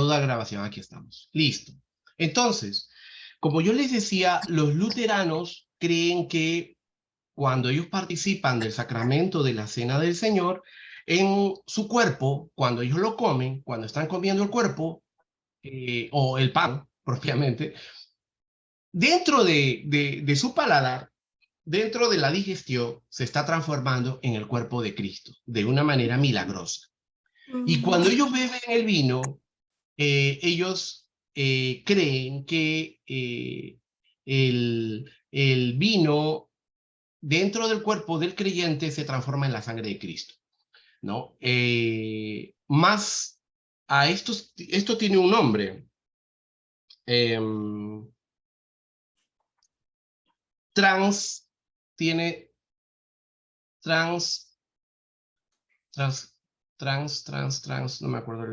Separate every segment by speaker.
Speaker 1: toda grabación, aquí estamos. Listo. Entonces, como yo les decía, los luteranos creen que cuando ellos participan del sacramento de la Cena del Señor, en su cuerpo, cuando ellos lo comen, cuando están comiendo el cuerpo, o el pan propiamente, dentro de su paladar, dentro de la digestión, se está transformando en el cuerpo de Cristo, de una manera milagrosa. Y cuando ellos beben el vino, ellos creen que el vino dentro del cuerpo del creyente se transforma en la sangre de Cristo, ¿no? Más a esto tiene un nombre. Eh, trans tiene trans, trans, no me acuerdo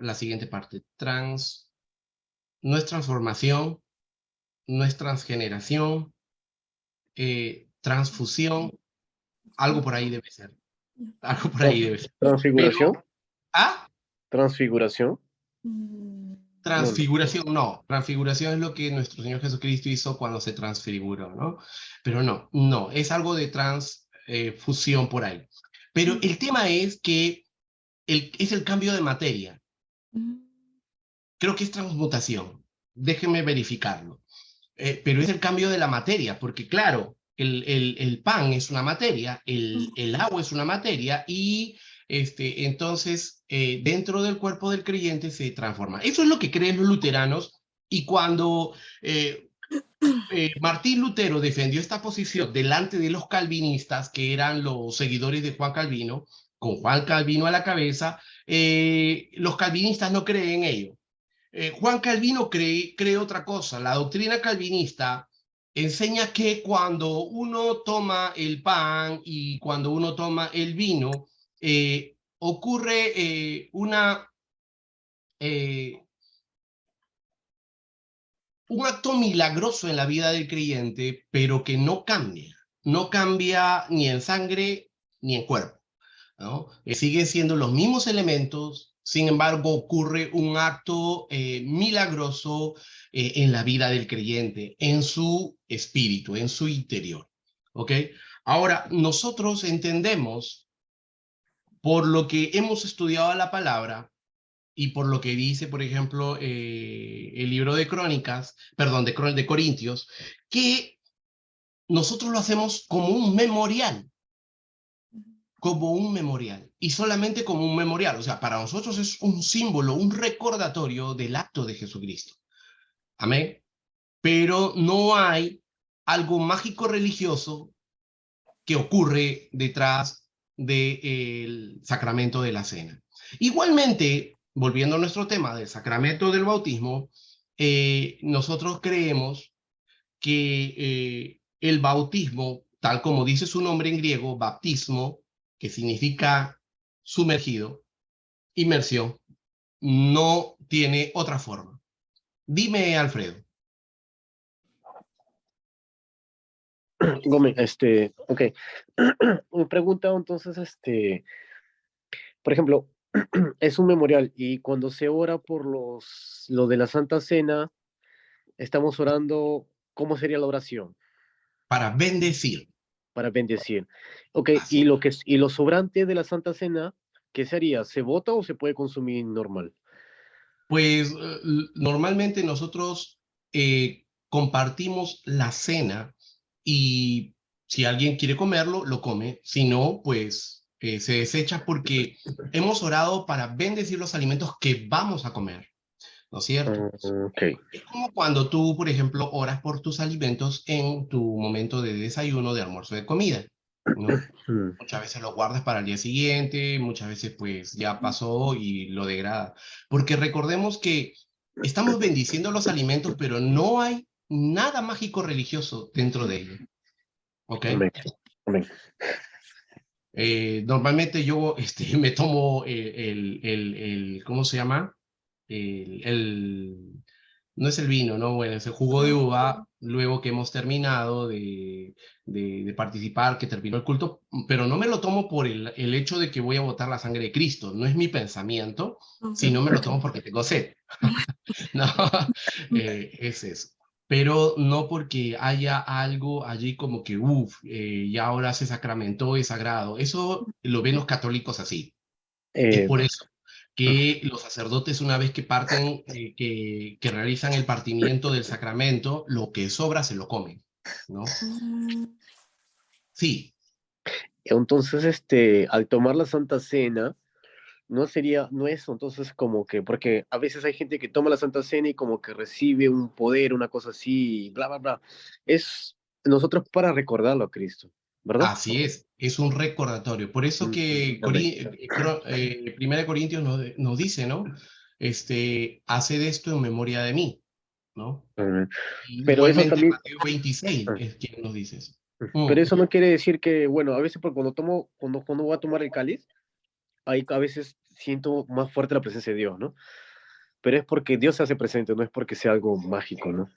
Speaker 1: la siguiente parte. Trans, no es transformación, no es transgeneración, transfusión, algo por ahí debe ser. Algo por ahí debe ser.
Speaker 2: Transfiguración.
Speaker 1: Pero, ¿ah?
Speaker 2: Transfiguración. No, no.
Speaker 1: Transfiguración, no. Transfiguración es lo que nuestro Señor Jesucristo hizo cuando se transfiguró, ¿no? Pero no, es algo de transfusión por ahí. Pero el tema es que es el cambio de materia. Creo que es transmutación. Déjenme verificarlo. Pero es el cambio de la materia, porque claro, el pan es una materia, el agua es una materia y entonces dentro del cuerpo del creyente se transforma. Eso es lo que creen los luteranos y cuando Martín Lutero defendió esta posición delante de los calvinistas, que eran los seguidores de Juan Calvino, con Juan Calvino a la cabeza, los calvinistas no creen en ello. Juan Calvino cree otra cosa. La doctrina calvinista enseña que cuando uno toma el pan y cuando uno toma el vino, ocurre eh, un acto milagroso en la vida del creyente, pero que no cambia ni en sangre ni en cuerpo, ¿no? Siguen siendo los mismos elementos, sin embargo ocurre un acto milagroso en la vida del creyente, en su espíritu, en su interior, ¿ok? Ahora, nosotros entendemos, por lo que hemos estudiado la palabra y por lo que dice, por ejemplo, el libro de Crónicas, perdón, de Corintios, que nosotros lo hacemos como un memorial, y solamente como un memorial. O sea, para nosotros es un símbolo, un recordatorio del acto de Jesucristo. Amén. Pero no hay algo mágico religioso que ocurre detrás del sacramento de la cena. Igualmente, volviendo a nuestro tema del sacramento del bautismo, nosotros creemos que el bautismo, tal como dice su nombre en griego, baptismo, que significa sumergido, inmersión, no tiene otra forma. Dime, Alfredo.
Speaker 2: Gómez, ok. Me pregunta entonces, por ejemplo, es un memorial y cuando se ora por lo de la Santa Cena, estamos orando, ¿cómo sería la oración?
Speaker 1: Para bendecir.
Speaker 2: Para bendecir. Ok,
Speaker 1: Así es.
Speaker 2: y lo sobrante de la Santa Cena, ¿qué sería? ¿Se bota o se puede consumir normal?
Speaker 1: Pues normalmente nosotros compartimos la cena y si alguien quiere comerlo, lo come. Si no, pues se desecha porque hemos orado para bendecir los alimentos que vamos a comer, ¿no es cierto?
Speaker 2: Ok.
Speaker 1: Es como cuando tú, por ejemplo, oras por tus alimentos en tu momento de desayuno, de almuerzo, de comida, ¿no?
Speaker 2: Mm.
Speaker 1: Muchas veces lo guardas para el día siguiente, muchas veces pues ya pasó y lo degrada. Porque recordemos que estamos bendiciendo los alimentos, pero no hay nada mágico religioso dentro de ello, ¿ok?
Speaker 2: Amén. Amén.
Speaker 1: Normalmente yo me tomo ¿cómo se llama? No es el vino, ¿no? Bueno, es el jugo de uva luego que hemos terminado de participar, que terminó el culto, pero no me lo tomo por el hecho de que voy a botar la sangre de Cristo, no es mi pensamiento,
Speaker 3: Ok.
Speaker 1: sino me lo tomo porque tengo sed. No, es eso. Pero no porque haya algo allí como que, uff, ya ahora se sacramentó, es sagrado. Eso lo ven los católicos así. Es
Speaker 2: Eh,
Speaker 1: por eso que los sacerdotes, una vez que parten, que realizan el partimiento del sacramento, lo que sobra se lo comen, ¿no?
Speaker 3: Mm,
Speaker 1: Sí,
Speaker 2: entonces, al tomar la Santa Cena, no sería, no es entonces como que, porque a veces hay gente que toma la Santa Cena y como que recibe un poder, una cosa así, bla, bla, bla. Es nosotros para recordarlo a Cristo, ¿verdad?
Speaker 1: así es un recordatorio. Por eso que
Speaker 2: Amén.
Speaker 1: Primera de Corintios nos dice, ¿no? Haced esto en memoria de mí, ¿no?
Speaker 2: Amén. Pero eso
Speaker 1: Igualmente
Speaker 2: también,
Speaker 1: Mateo 26
Speaker 2: ah,
Speaker 1: es quien nos dice eso.
Speaker 2: pero
Speaker 1: Mm.
Speaker 2: eso no quiere decir que, bueno, a veces cuando voy a tomar el cáliz, ahí a veces siento más fuerte la presencia de Dios, ¿no? Pero es porque Dios se hace presente, no es porque sea algo mágico, ¿no?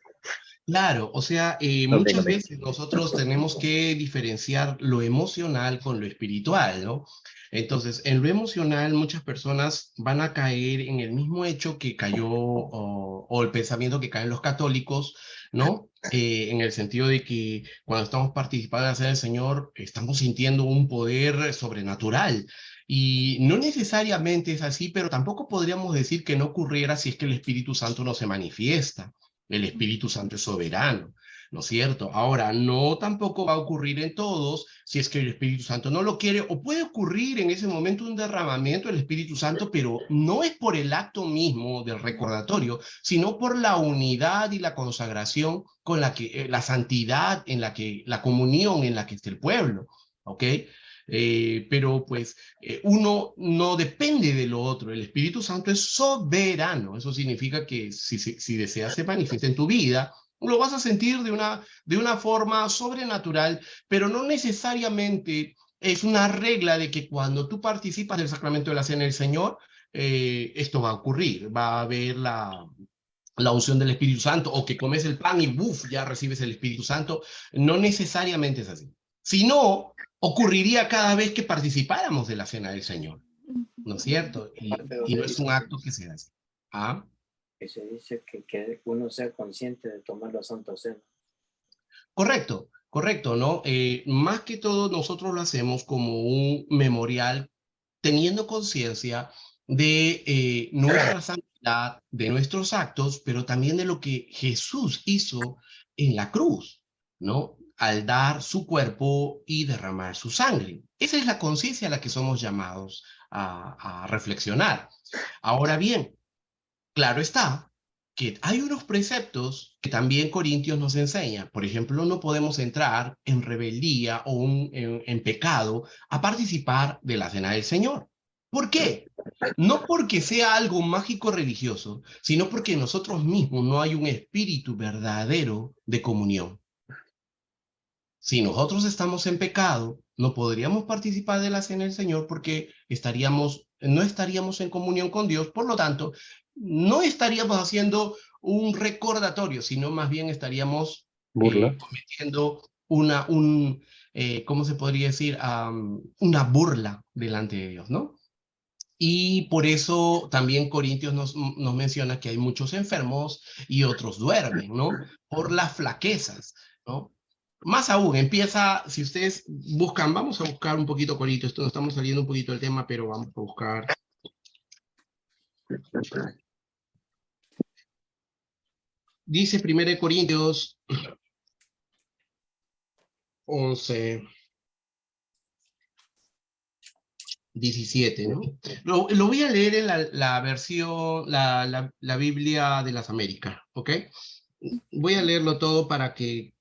Speaker 1: Claro, o sea,
Speaker 2: Amén,
Speaker 1: muchas
Speaker 2: amén.
Speaker 1: veces nosotros tenemos que diferenciar lo emocional con lo espiritual, ¿no? Entonces, en lo emocional, muchas personas van a caer en el mismo hecho que cayó o el pensamiento que caen los católicos, ¿no? En el sentido de que cuando estamos participando en la cena del Señor, estamos sintiendo un poder sobrenatural. Y no necesariamente es así, pero tampoco podríamos decir que no ocurriera si es que el Espíritu Santo no se manifiesta. El Espíritu Santo es soberano, ¿no es cierto? Ahora, no tampoco va a ocurrir en todos si es que el Espíritu Santo no lo quiere, o puede ocurrir en ese momento un derramamiento del Espíritu Santo, pero no es por el acto mismo del recordatorio, sino por la unidad y la consagración con la que, la santidad en la que, la comunión en la que está el pueblo, ¿ok? Pero pues uno no depende de lo otro. El Espíritu Santo es soberano. Eso significa que si deseas se manifiesta en tu vida, lo vas a sentir de una forma sobrenatural, pero no necesariamente es una regla de que cuando tú participas del sacramento de la cena del Señor, esto va a ocurrir. Va a haber la unción del Espíritu Santo, o que comes el pan y ¡buf! Ya recibes el Espíritu Santo. No necesariamente es así. Si no, ocurriría cada vez que participáramos de la cena del Señor, ¿no es cierto?
Speaker 4: Parte
Speaker 1: Y no
Speaker 4: donde
Speaker 1: es
Speaker 4: dice
Speaker 1: un acto que se hace. ¿Ah?
Speaker 4: que se dice que uno sea consciente de tomar la Santa Cena.
Speaker 1: Correcto, correcto, ¿no? Más que todo nosotros lo hacemos como un memorial, teniendo conciencia de nuestra santidad, de nuestros actos, pero también de lo que Jesús hizo en la cruz, ¿no? Al dar su cuerpo y derramar su sangre. Esa es la conciencia a la que somos llamados a reflexionar. Ahora bien, claro está que hay unos preceptos que también Corintios nos enseña. Por ejemplo, no podemos entrar en rebeldía o en pecado a participar de la cena del Señor. ¿Por qué? No porque sea algo mágico religioso, sino porque nosotros mismos no hay un espíritu verdadero de comunión. Si nosotros estamos en pecado, no podríamos participar de la cena del Señor porque no estaríamos en comunión con Dios, por lo tanto, no estaríamos haciendo un recordatorio, sino más bien estaríamos
Speaker 2: Burla.
Speaker 1: cometiendo ¿cómo se podría decir? Una burla delante de Dios, ¿no? Y por eso también Corintios nos menciona que hay muchos enfermos y otros duermen, ¿no? Por las flaquezas, ¿no? Más aún, empieza, si ustedes buscan, vamos a buscar un poquito Corintios, esto nos estamos saliendo un poquito del tema, pero vamos a buscar. Dice 1 Corintios 11, 17, ¿no? Lo voy a leer en la versión, la Biblia de las Américas, ¿ok? Voy a leerlo todo para que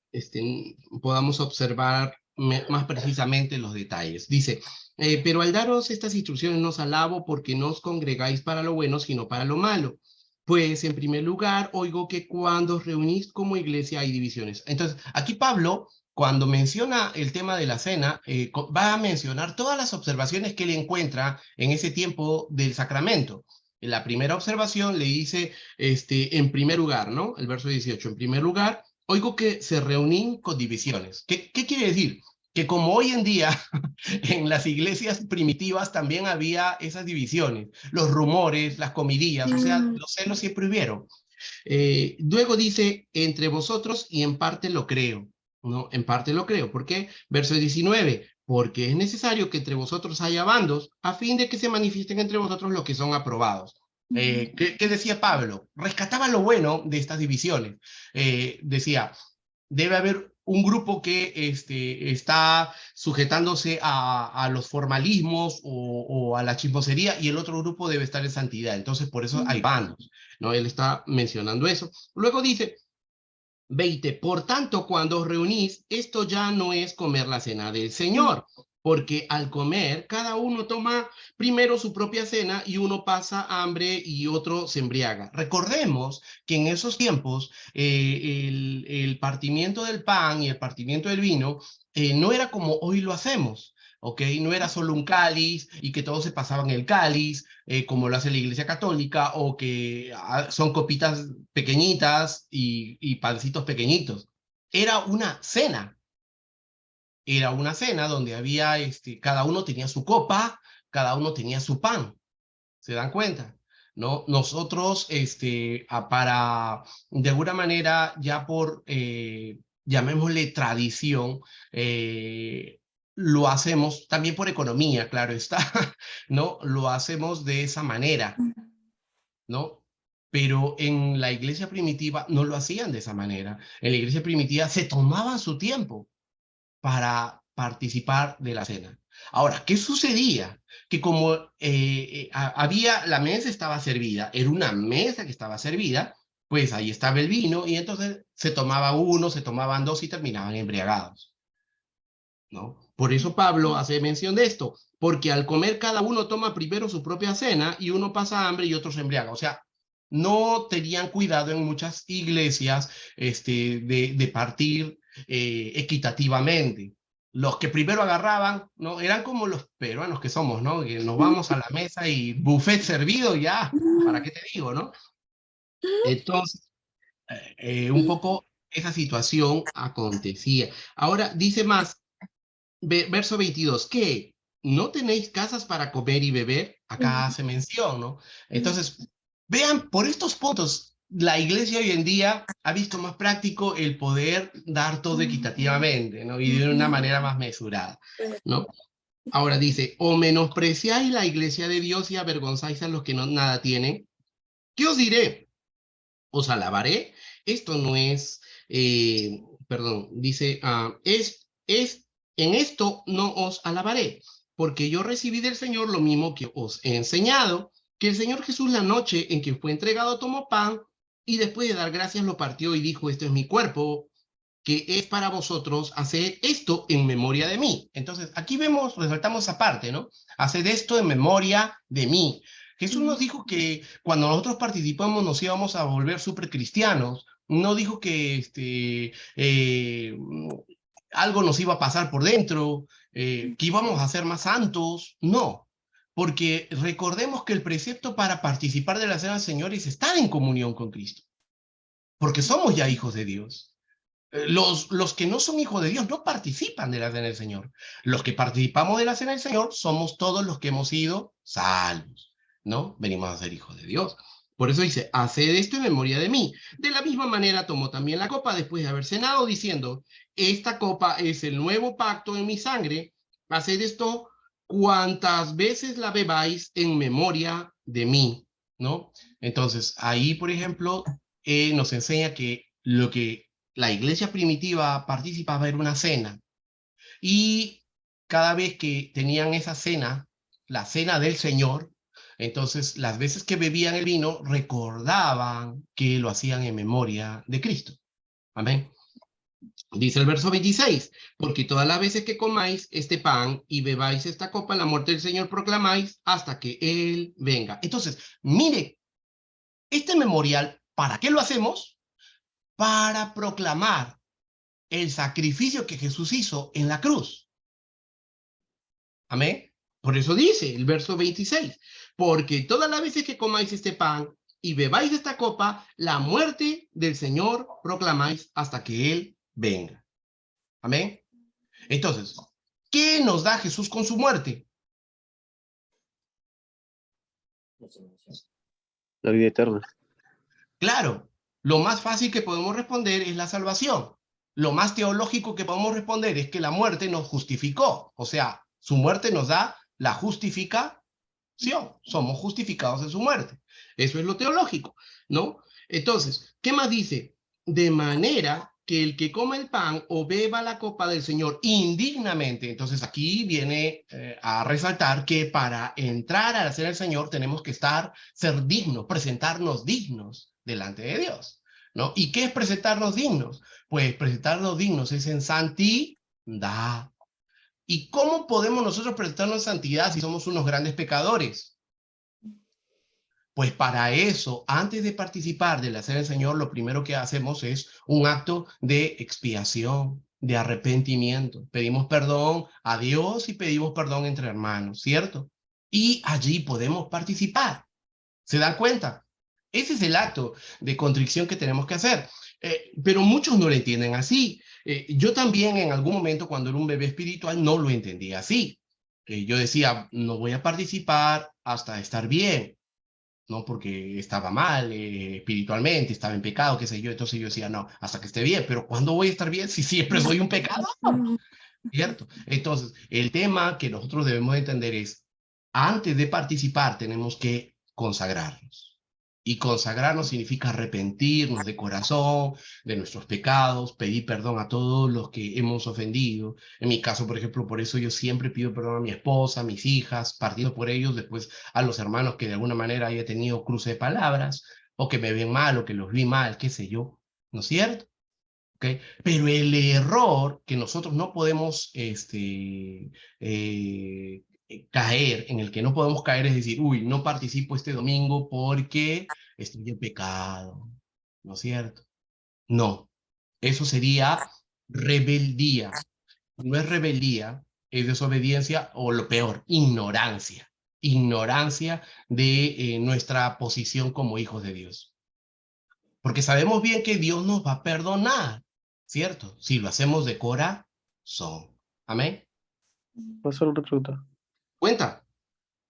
Speaker 1: podamos observar más precisamente los detalles. Dice, pero al daros estas instrucciones no os alabo porque no os congregáis para lo bueno, sino para lo malo. Pues en primer lugar, oigo que cuando os reunís como iglesia hay divisiones. Entonces, aquí Pablo, cuando menciona el tema de la cena, va a mencionar todas las observaciones que él encuentra en ese tiempo del sacramento. La primera observación le dice, en primer lugar, ¿no? El verso 18, en primer lugar, oigo que se reunían con divisiones. ¿Qué quiere decir? Que como hoy en día en las iglesias primitivas también había esas divisiones, los rumores, las comidillas, o sea, los celos siempre hubieron. Luego dice, entre vosotros y en parte lo creo, ¿no? En parte lo creo. ¿Por qué? Verso 19, porque es necesario que entre vosotros haya bandos a fin de que se manifiesten entre vosotros los que son aprobados. ¿Qué decía Pablo? Rescataba lo bueno de estas divisiones. Decía, debe haber un grupo que está sujetándose a los formalismos o a la chismosería y el otro grupo debe estar en santidad. Entonces, por eso hay bandos, ¿no? Él está mencionando eso. Luego dice, 20, por tanto, cuando os reunís, esto ya no es comer la cena del Señor, porque al comer, cada uno toma primero su propia cena y uno pasa hambre y otro se embriaga. Recordemos que en esos tiempos el partimiento del pan y el partimiento del vino no era como hoy lo hacemos. ¿Ok? No era solo un cáliz y que todos se pasaban el cáliz, como lo hace la Iglesia Católica, o que son copitas pequeñitas y pancitos pequeñitos. Era una cena donde había, cada uno tenía su copa, cada uno tenía su pan. ¿Se dan cuenta? ¿No? Nosotros, de alguna manera, ya por, llamémosle tradición, lo hacemos también por economía, claro está, ¿no? Lo hacemos de esa manera, ¿no? Pero en la iglesia primitiva no lo hacían de esa manera. En la iglesia primitiva se tomaban su tiempo para participar de la cena. Ahora, ¿qué sucedía? Que como la mesa estaba servida, era una mesa que estaba servida, pues ahí estaba el vino y entonces se tomaba uno, se tomaban dos y terminaban embriagados, ¿no? Por eso Pablo hace mención de esto, porque al comer cada uno toma primero su propia cena y uno pasa hambre y otro se embriaga. O sea, no tenían cuidado en muchas iglesias de partir equitativamente. Los que primero agarraban, ¿no? Eran como los peruanos que somos, ¿no? Que nos vamos a la mesa y buffet servido ya, ¿para qué te digo, no? Entonces, un poco esa situación acontecía. Ahora, dice más, verso 22, ¿qué? ¿No tenéis casas para comer y beber? Acá hace mención, ¿no? Entonces, vean, por estos puntos, la iglesia hoy en día ha visto más práctico el poder dar todo equitativamente, ¿no? Y de una manera más mesurada, ¿no? Ahora dice, o menospreciáis la iglesia de Dios y avergonzáis a los que no nada tienen. ¿Qué os diré? ¿Os alabaré? Esto no es, perdón, dice, en esto no os alabaré, porque yo recibí del Señor lo mismo que os he enseñado, que el Señor Jesús la noche en que fue entregado tomó pan y después de dar gracias lo partió y dijo, esto es mi cuerpo, que es para vosotros, haced esto en memoria de mí. Entonces, aquí vemos, resaltamos esa parte, ¿no? Haced esto en memoria de mí. Jesús nos dijo que cuando nosotros participamos nos íbamos a volver súper cristianos. No dijo que algo nos iba a pasar por dentro, que íbamos a ser más santos. No, porque recordemos que el precepto para participar de la cena del Señor es estar en comunión con Cristo, porque somos ya hijos de Dios. Los que no son hijos de Dios no participan de la cena del Señor. Los que participamos de la cena del Señor somos todos los que hemos sido salvos, ¿no? Venimos a ser hijos de Dios. Por eso dice, haced esto en memoria de mí. De la misma manera tomó también la copa después de haber cenado, diciendo, esta copa es el nuevo pacto en mi sangre. Haced esto cuantas veces la bebáis en memoria de mí, ¿no? Entonces, ahí, por ejemplo, nos enseña que lo que la iglesia primitiva participaba en una cena y cada vez que tenían esa cena, la cena del Señor, entonces las veces que bebían el vino recordaban que lo hacían en memoria de Cristo. Amén. Dice el verso 26, porque todas las veces que comáis este pan y bebáis esta copa, la muerte del Señor proclamáis hasta que Él venga. Entonces, mire, este memorial, ¿para qué lo hacemos? Para proclamar el sacrificio que Jesús hizo en la cruz. Amén. Por eso dice el verso 26, porque todas las veces que comáis este pan y bebáis de esta copa, la muerte del Señor proclamáis hasta que Él venga. Amén. Entonces, ¿qué nos da Jesús con su muerte?
Speaker 2: La vida eterna.
Speaker 1: Claro, lo más fácil que podemos responder es la salvación. Lo más teológico que podemos responder es que la muerte nos justificó. O sea, su muerte nos da la justificación. Somos justificados en su muerte. Eso es lo teológico, ¿no? Entonces, ¿qué más dice? De manera que el que coma el pan o beba la copa del Señor indignamente. Entonces aquí viene a resaltar que para entrar a la cena del Señor tenemos que ser dignos, presentarnos dignos delante de Dios, ¿no? ¿Y qué es presentarnos dignos? Pues presentarnos dignos es en santidad. ¿Y cómo podemos nosotros presentarnos en santidad si somos unos grandes pecadores? Pues para eso, antes de participar de la cena del Señor, lo primero que hacemos es un acto de expiación, de arrepentimiento. Pedimos perdón a Dios y pedimos perdón entre hermanos, ¿cierto? Y allí podemos participar. ¿Se dan cuenta? Ese es el acto de contrición que tenemos que hacer. Pero muchos no lo entienden así. Yo también en algún momento cuando era un bebé espiritual no lo entendía así. Yo decía, no voy a participar hasta estar bien, ¿no? Porque estaba mal espiritualmente, estaba en pecado, qué sé yo. Entonces yo decía, no, hasta que esté bien. Pero ¿cuándo voy a estar bien si siempre soy un pecado? ¿Cierto? Entonces, el tema que nosotros debemos entender es, antes de participar tenemos que consagrarnos. Y consagrarnos significa arrepentirnos de corazón de nuestros pecados, pedir perdón a todos los que hemos ofendido. En mi caso, por ejemplo, por eso yo siempre pido perdón a mi esposa, a mis hijas, partiendo por ellos, después a los hermanos que de alguna manera haya tenido cruce de palabras, o que me ven mal, o que los vi mal, qué sé yo, ¿no es cierto? ¿Okay? Pero el error que nosotros no podemos caer, en el que no podemos caer es decir, uy, no participo este domingo porque estoy en pecado, ¿no es cierto? No, eso sería rebeldía. No es rebeldía, es desobediencia o lo peor, ignorancia. Ignorancia de nuestra posición como hijos de Dios. Porque sabemos bien que Dios nos va a perdonar, ¿cierto? Si lo hacemos de corazón. Amén.
Speaker 2: Voy a hacer una pregunta.
Speaker 1: Cuenta.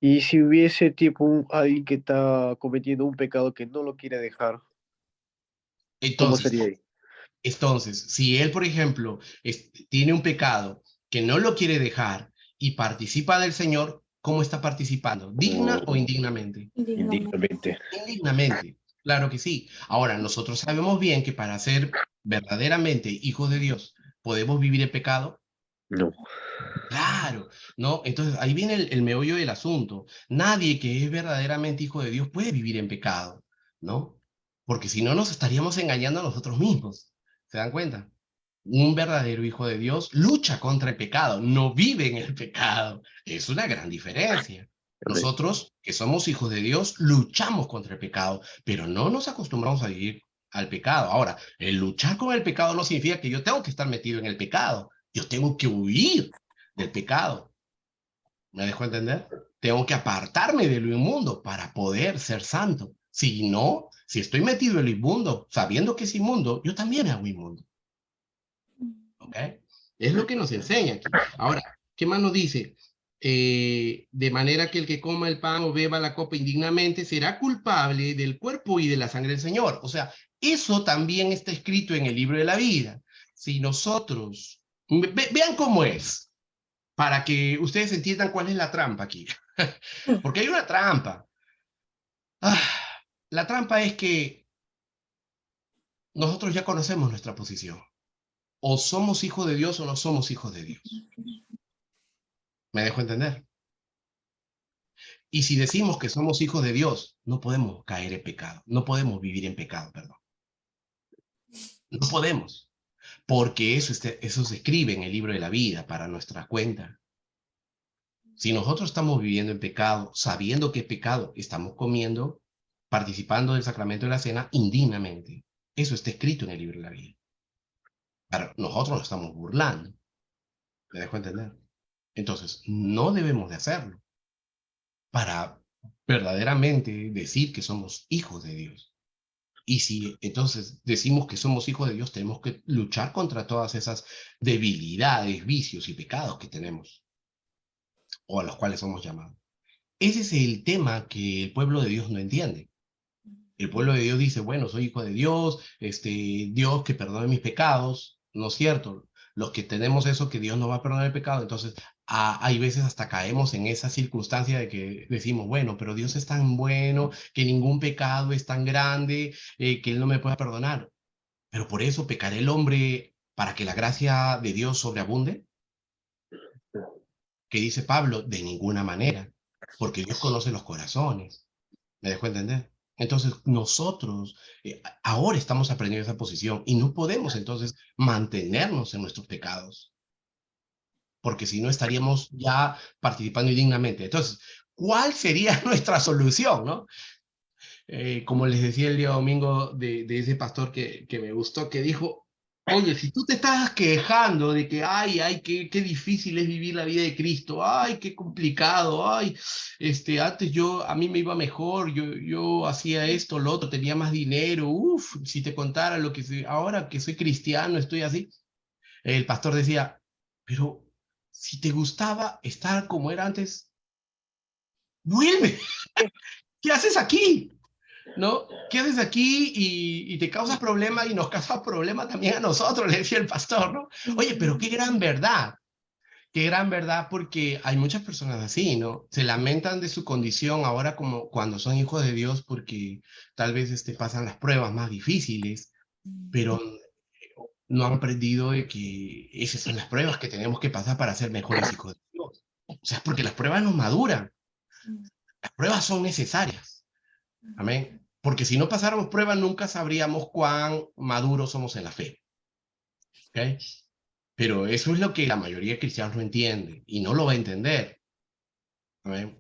Speaker 2: Y si hubiese tipo alguien que está cometiendo un pecado que no lo quiere dejar, ¿cómo
Speaker 1: Entonces,
Speaker 2: sería ahí?
Speaker 1: si él, por ejemplo, tiene un pecado que no lo quiere dejar y participa del Señor, ¿cómo está participando? ¿Digna o
Speaker 2: Oh,
Speaker 1: indignamente?
Speaker 2: indignamente.
Speaker 1: Indignamente, claro que sí. Ahora, nosotros sabemos bien que para ser verdaderamente hijos de Dios, ¿podemos vivir en pecado?
Speaker 2: No.
Speaker 1: Claro, ¿no? Entonces ahí viene el meollo del asunto. Nadie que es verdaderamente hijo de Dios puede vivir en pecado, ¿no? Porque si no nos estaríamos engañando a nosotros mismos. ¿Se dan cuenta? Un verdadero hijo de Dios lucha contra el pecado, no vive en el pecado. Es una gran diferencia.
Speaker 2: Amén.
Speaker 1: Nosotros, que somos hijos de Dios, luchamos contra el pecado, pero no nos acostumbramos a vivir al pecado. Ahora, el luchar con el pecado no significa que yo tengo que estar metido en el pecado. Yo tengo que huir del pecado. ¿Me dejo entender? Tengo que apartarme de lo inmundo para poder ser santo. Si no, si estoy metido en lo inmundo, sabiendo que es inmundo, yo también hago inmundo. ¿Ok? Es lo que nos enseña aquí. Ahora, ¿qué más nos dice? De manera que el que coma el pan o beba la copa indignamente será culpable del cuerpo y de la sangre del Señor. O sea, eso también está escrito en el libro de la vida. Si nosotros, vean cómo es, para que ustedes entiendan cuál es la trampa aquí. Porque hay una trampa. Ah, la trampa es que nosotros ya conocemos nuestra posición. O somos hijos de Dios o no somos hijos de Dios. ¿Me dejo entender? Y si decimos que somos hijos de Dios, no podemos caer en pecado, no podemos vivir en pecado, perdón. No podemos, porque eso se escribe en el libro de la vida para nuestra cuenta. Si nosotros estamos viviendo en pecado, sabiendo que es pecado, estamos comiendo, participando del sacramento de la cena indignamente. Eso está escrito en el libro de la vida. Pero nosotros nos estamos burlando. ¿Me dejo entender? Entonces, no debemos de hacerlo. Para verdaderamente decir que somos hijos de Dios. Y si entonces decimos que somos hijos de Dios, tenemos que luchar contra todas esas debilidades, vicios y pecados que tenemos, o a los cuales somos llamados. Ese es el tema que el pueblo de Dios no entiende. El pueblo de Dios dice, bueno, soy hijo de Dios, Dios que perdone mis pecados, ¿no es cierto? Los que tenemos eso, que Dios no va a perdonar el pecado, entonces hay veces hasta caemos en esa circunstancia de que decimos, bueno, pero Dios es tan bueno, que ningún pecado es tan grande, que Él no me pueda perdonar. Pero por eso pecará el hombre para que la gracia de Dios sobreabunde. ¿Qué dice Pablo? De ninguna manera, porque Dios conoce los corazones. ¿Me dejo entender? Entonces, nosotros ahora estamos aprendiendo esa posición y no podemos entonces mantenernos en nuestros pecados, porque si no estaríamos ya participando indignamente. Entonces, ¿cuál sería nuestra solución, no? Como les decía el día domingo de ese pastor que me gustó, que dijo, oye, si tú te estás quejando de que, ay, qué difícil es vivir la vida de Cristo, ay, qué complicado, ay, antes a mí me iba mejor, yo hacía esto, lo otro, tenía más dinero, uff, si te contara lo que soy, ahora que soy cristiano, estoy así. El pastor decía, pero si te gustaba estar como era antes, vuelve, ¿qué haces aquí? ¿No? ¿Qué haces aquí y te causas problema y nos causas problema también a nosotros? Le decía el pastor, ¿no? Oye, pero qué gran verdad, porque hay muchas personas así, ¿no? Se lamentan de su condición ahora como cuando son hijos de Dios porque tal vez pasan las pruebas más difíciles, pero no han aprendido de que esas son las pruebas que tenemos que pasar para ser mejores hijos de Dios. O sea, es porque las pruebas nos maduran, las pruebas son necesarias. Amén. Porque si no pasáramos pruebas, nunca sabríamos cuán maduros somos en la fe. ¿Okay? Pero eso es lo que la mayoría de cristianos no entiende y no lo va a entender. Amén.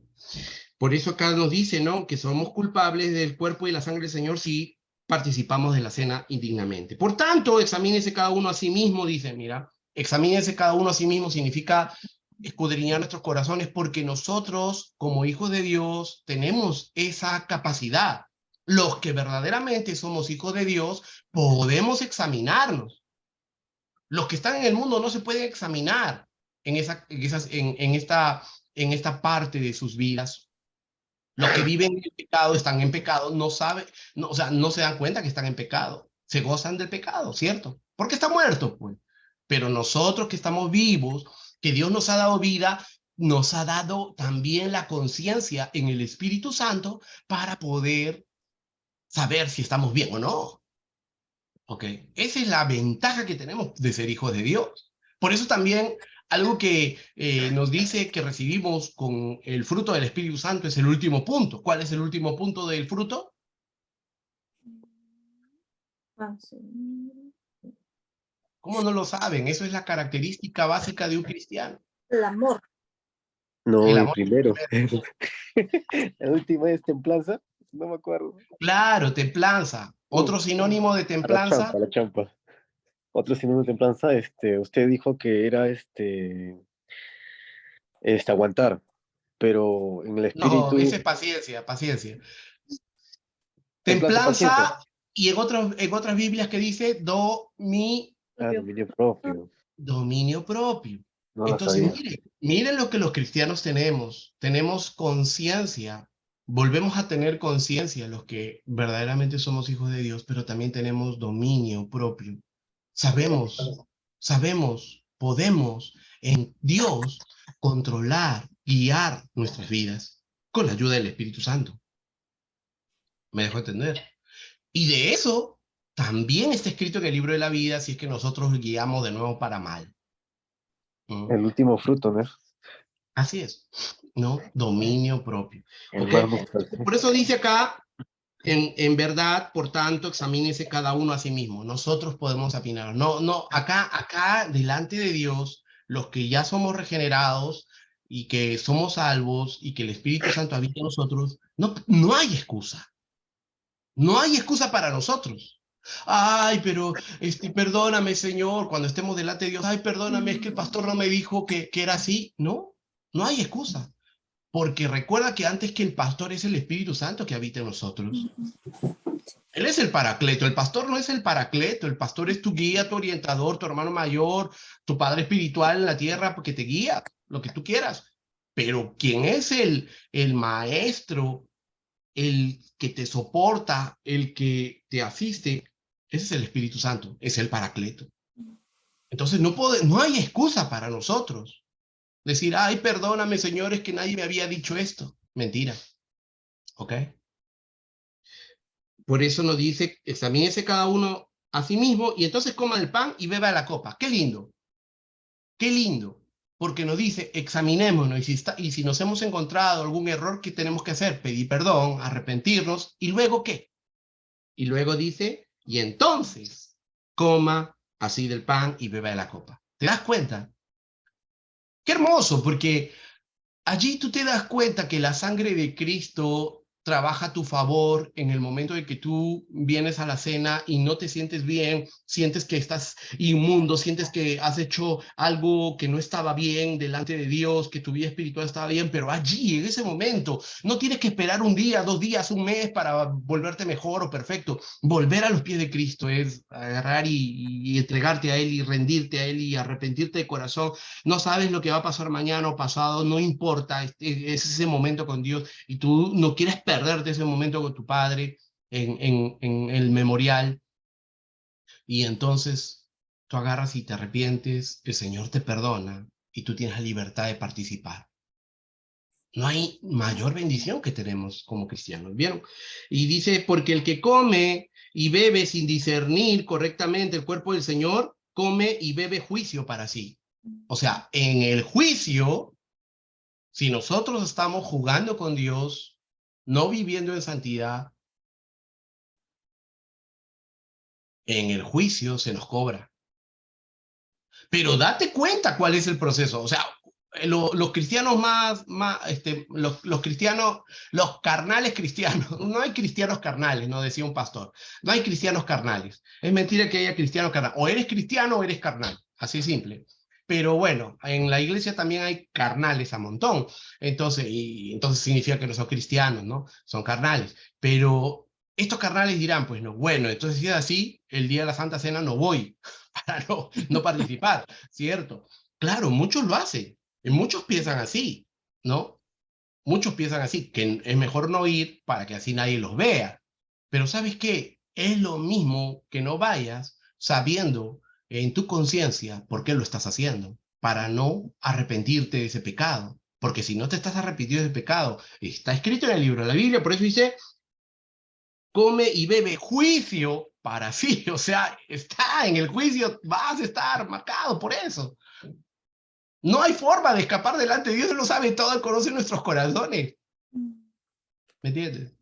Speaker 1: Por eso acá nos dice, ¿no? Que somos culpables del cuerpo y la sangre del Señor si participamos de la cena indignamente. Por tanto, examínese cada uno a sí mismo, dice, mira, examínese cada uno a sí mismo significa escudriñar nuestros corazones porque nosotros, como hijos de Dios, tenemos esa capacidad. Los que verdaderamente somos hijos de Dios, podemos examinarnos. Los que están en el mundo no se pueden examinar en esta parte de sus vidas. Los que viven en el pecado están en pecado, no saben, no, o sea, no se dan cuenta que están en pecado, se gozan del pecado, ¿cierto? Porque está muerto, pues. Pero nosotros que estamos vivos, que Dios nos ha dado vida, nos ha dado también la conciencia en el Espíritu Santo para poder saber si estamos bien o no. ¿Ok? Esa es la ventaja que tenemos de ser hijos de Dios. Por eso también algo que nos dice que recibimos con el fruto del Espíritu Santo es el último punto. ¿Cuál es el último punto del fruto? ¿Cómo no lo saben? Eso es la característica básica de un cristiano.
Speaker 3: El amor.
Speaker 2: No,
Speaker 1: El
Speaker 2: el
Speaker 1: amor.
Speaker 2: primero. La última es templanza, no me acuerdo.
Speaker 1: Claro, templanza. Otro sinónimo de templanza.
Speaker 2: La champa. Otro sinónimo de templanza, usted dijo que era aguantar, pero en el
Speaker 1: No,
Speaker 2: espíritu,
Speaker 1: esa es paciencia, paciencia.
Speaker 2: templanza, paciencia.
Speaker 1: Templanza y en otras Biblias que dice
Speaker 2: Dominio propio.
Speaker 1: dominio propio.
Speaker 2: No la
Speaker 1: Entonces,
Speaker 2: sabía.
Speaker 1: miren lo que los cristianos tenemos. Tenemos conciencia. Volvemos a tener conciencia los que verdaderamente somos hijos de Dios, pero también tenemos dominio propio. Sabemos, podemos en Dios controlar, guiar nuestras vidas con la ayuda del Espíritu Santo. ¿Me dejo entender? Y de eso también está escrito en el libro de la vida si es que nosotros guiamos de nuevo para mal.
Speaker 2: El último fruto, ¿no?
Speaker 1: Así es, ¿no? Dominio propio.
Speaker 2: El
Speaker 1: ¿Ok?
Speaker 2: más nostálgico.
Speaker 1: Por eso dice acá, en verdad, por tanto, examínese cada uno a sí mismo. Nosotros podemos opinar. No, acá, delante de Dios, los que ya somos regenerados y que somos salvos y que el Espíritu Santo habita en nosotros, no hay excusa. No hay excusa para nosotros. Ay, pero perdóname, Señor, cuando estemos delante de Dios, ay, perdóname, es que el pastor no me dijo que era así. No hay excusa. Porque recuerda que antes que el pastor es el Espíritu Santo que habita en nosotros. Él es el paracleto, el pastor no es el paracleto, el pastor es tu guía, tu orientador, tu hermano mayor, tu padre espiritual en la tierra, porque te guía, lo que tú quieras. Pero quien es el maestro, el que te soporta, el que te asiste, ese es el Espíritu Santo, es el paracleto. Entonces no hay excusa para nosotros. Decir, ay, perdóname, señores, que nadie me había dicho esto. Mentira. ¿Ok? Por eso nos dice, examínese cada uno a sí mismo y entonces coma el pan y beba la copa. ¡Qué lindo! ¡Qué lindo! Porque nos dice, examinémonos y si nos hemos encontrado algún error, ¿qué tenemos que hacer? Pedir perdón, arrepentirnos y luego ¿qué? Y luego dice, y entonces coma así del pan y beba de la copa. ¿Te das cuenta? Qué hermoso, porque allí tú te das cuenta que la sangre de Cristo trabaja a tu favor en el momento de que tú vienes a la cena y no te sientes bien, sientes que estás inmundo, sientes que has hecho algo que no estaba bien delante de Dios, que tu vida espiritual estaba bien, pero allí, en ese momento, no tienes que esperar un día, 2 días, un mes para volverte mejor o perfecto. Volver a los pies de Cristo es agarrar y entregarte a Él y rendirte a Él y arrepentirte de corazón. No sabes lo que va a pasar mañana o pasado, no importa, es ese momento con Dios y tú no quieres perderte ese momento con tu padre en el memorial y entonces tú agarras y te arrepientes, el Señor te perdona y tú tienes la libertad de participar. No hay mayor bendición que tenemos como cristianos, ¿vieron? Y dice, porque el que come y bebe sin discernir correctamente el cuerpo del Señor, come y bebe juicio para sí. O sea, en el juicio, si nosotros estamos jugando con Dios, no viviendo en santidad, en el juicio se nos cobra. Pero date cuenta cuál es el proceso. O sea, los cristianos los cristianos, los carnales cristianos, no hay cristianos carnales, no decía un pastor, no hay cristianos carnales. Es mentira que haya cristianos carnales. O eres cristiano o eres carnal, así simple. Pero bueno, en la iglesia también hay carnales a montón. Entonces significa que no son cristianos, ¿no? Son carnales. Pero estos carnales dirán, pues no, bueno, entonces si es así, el día de la Santa Cena no voy para no participar, ¿cierto? Claro, muchos lo hacen, y muchos piensan así, ¿no? Muchos piensan así, que es mejor no ir para que así nadie los vea. Pero ¿sabes qué? Es lo mismo que no vayas sabiendo en tu conciencia por qué lo estás haciendo, para no arrepentirte de ese pecado. Porque si no te estás arrepentido de ese pecado, está escrito en el libro de la Biblia, por eso dice, come y bebe juicio para sí, o sea, está en el juicio, vas a estar marcado por eso. No hay forma de escapar delante de Dios, Él lo sabe todo, Él conoce nuestros corazones. ¿Me entiendes?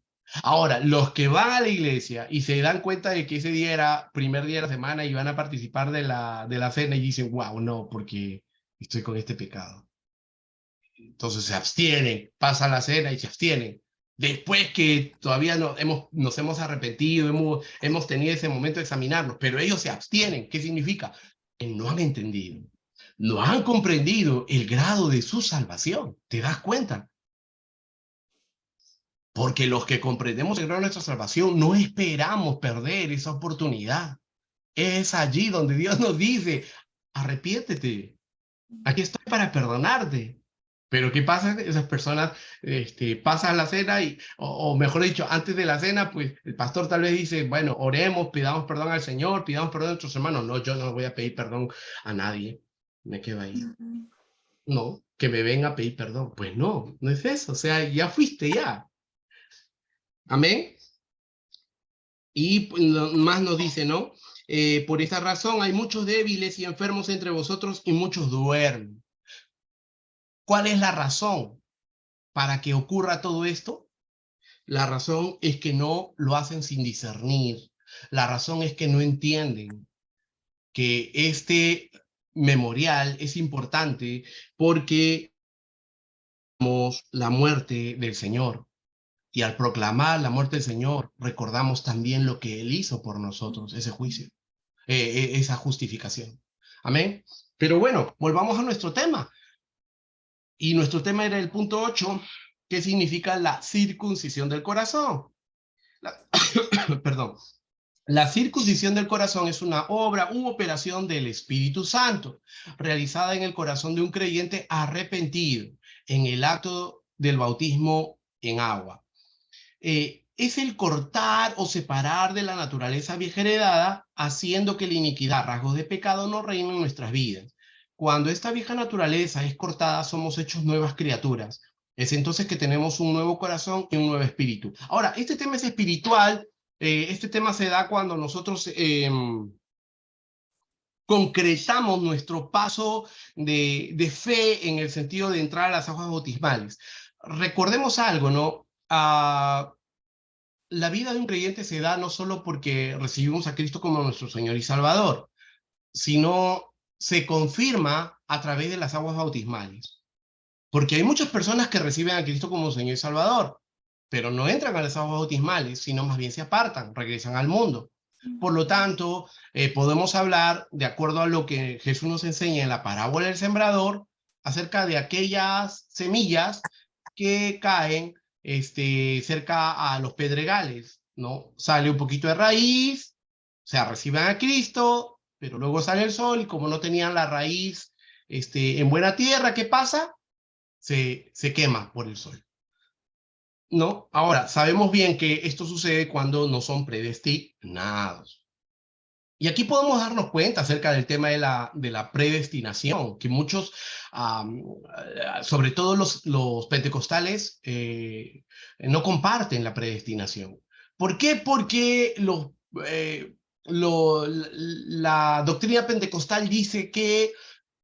Speaker 1: Ahora, los que van a la iglesia y se dan cuenta de que ese día era primer día de la semana y van a participar de la cena y dicen, wow, no, porque estoy con este pecado. Entonces se abstienen, pasan la cena y se abstienen. Después que todavía nos hemos arrepentido, hemos tenido ese momento de examinarnos, pero ellos se abstienen. ¿Qué significa? Que no han entendido, no han comprendido el grado de su salvación. ¿Te das cuenta? Porque los que comprendemos el grado de nuestra salvación no esperamos perder esa oportunidad. Es allí donde Dios nos dice, arrepiéntete, aquí estoy para perdonarte. Pero ¿qué pasa? Esas personas pasan la cena o mejor dicho, antes de la cena, pues el pastor tal vez dice, bueno, oremos, pidamos perdón al Señor, pidamos perdón a nuestros hermanos. No, yo no voy a pedir perdón a nadie. Me quedo ahí. No, que me venga a pedir perdón. Pues no, no es eso. O sea, ya fuiste ya. Amén. Y pues, más nos dice, ¿no? Por esa razón hay muchos débiles y enfermos entre vosotros y muchos duermen. ¿Cuál es la razón para que ocurra todo esto? La razón es que no lo hacen sin discernir. La razón es que no entienden que este memorial es importante porque vemos la muerte del Señor. Y al proclamar la muerte del Señor, recordamos también lo que Él hizo por nosotros, ese juicio, esa justificación. Amén. Pero bueno, volvamos a nuestro tema. Y nuestro tema era el punto 8, que significa la circuncisión del corazón. La- Perdón. La circuncisión del corazón es una obra u operación del Espíritu Santo, realizada en el corazón de un creyente arrepentido en el acto del bautismo en agua. Es el cortar o separar de la naturaleza vieja heredada, haciendo que la iniquidad, rasgos de pecado, no reinen en nuestras vidas. Cuando esta vieja naturaleza es cortada, somos hechos nuevas criaturas. Es entonces que tenemos un nuevo corazón y un nuevo espíritu. Ahora, este tema es espiritual. Este tema se da cuando nosotros concretamos nuestro paso de fe en el sentido de entrar a las aguas bautismales. Recordemos algo, ¿no? La vida de un creyente se da no solo porque recibimos a Cristo como nuestro Señor y Salvador, sino se confirma a través de las aguas bautismales. Porque hay muchas personas que reciben a Cristo como Señor y Salvador, pero no entran a las aguas bautismales, sino más bien se apartan, regresan al mundo. Por lo tanto, podemos hablar, de acuerdo a lo que Jesús nos enseña en la parábola del sembrador, acerca de aquellas semillas que caen cerca a los pedregales, ¿no? Sale un poquito de raíz, o sea, reciben a Cristo, pero luego sale el sol y como no tenían la raíz en buena tierra, ¿qué pasa? Se quema por el sol, ¿no? Ahora, sabemos bien que esto sucede cuando no son predestinados. Y aquí podemos darnos cuenta acerca del tema de la predestinación, que muchos, sobre todo los pentecostales, no comparten la predestinación. ¿Por qué? Porque la doctrina pentecostal dice que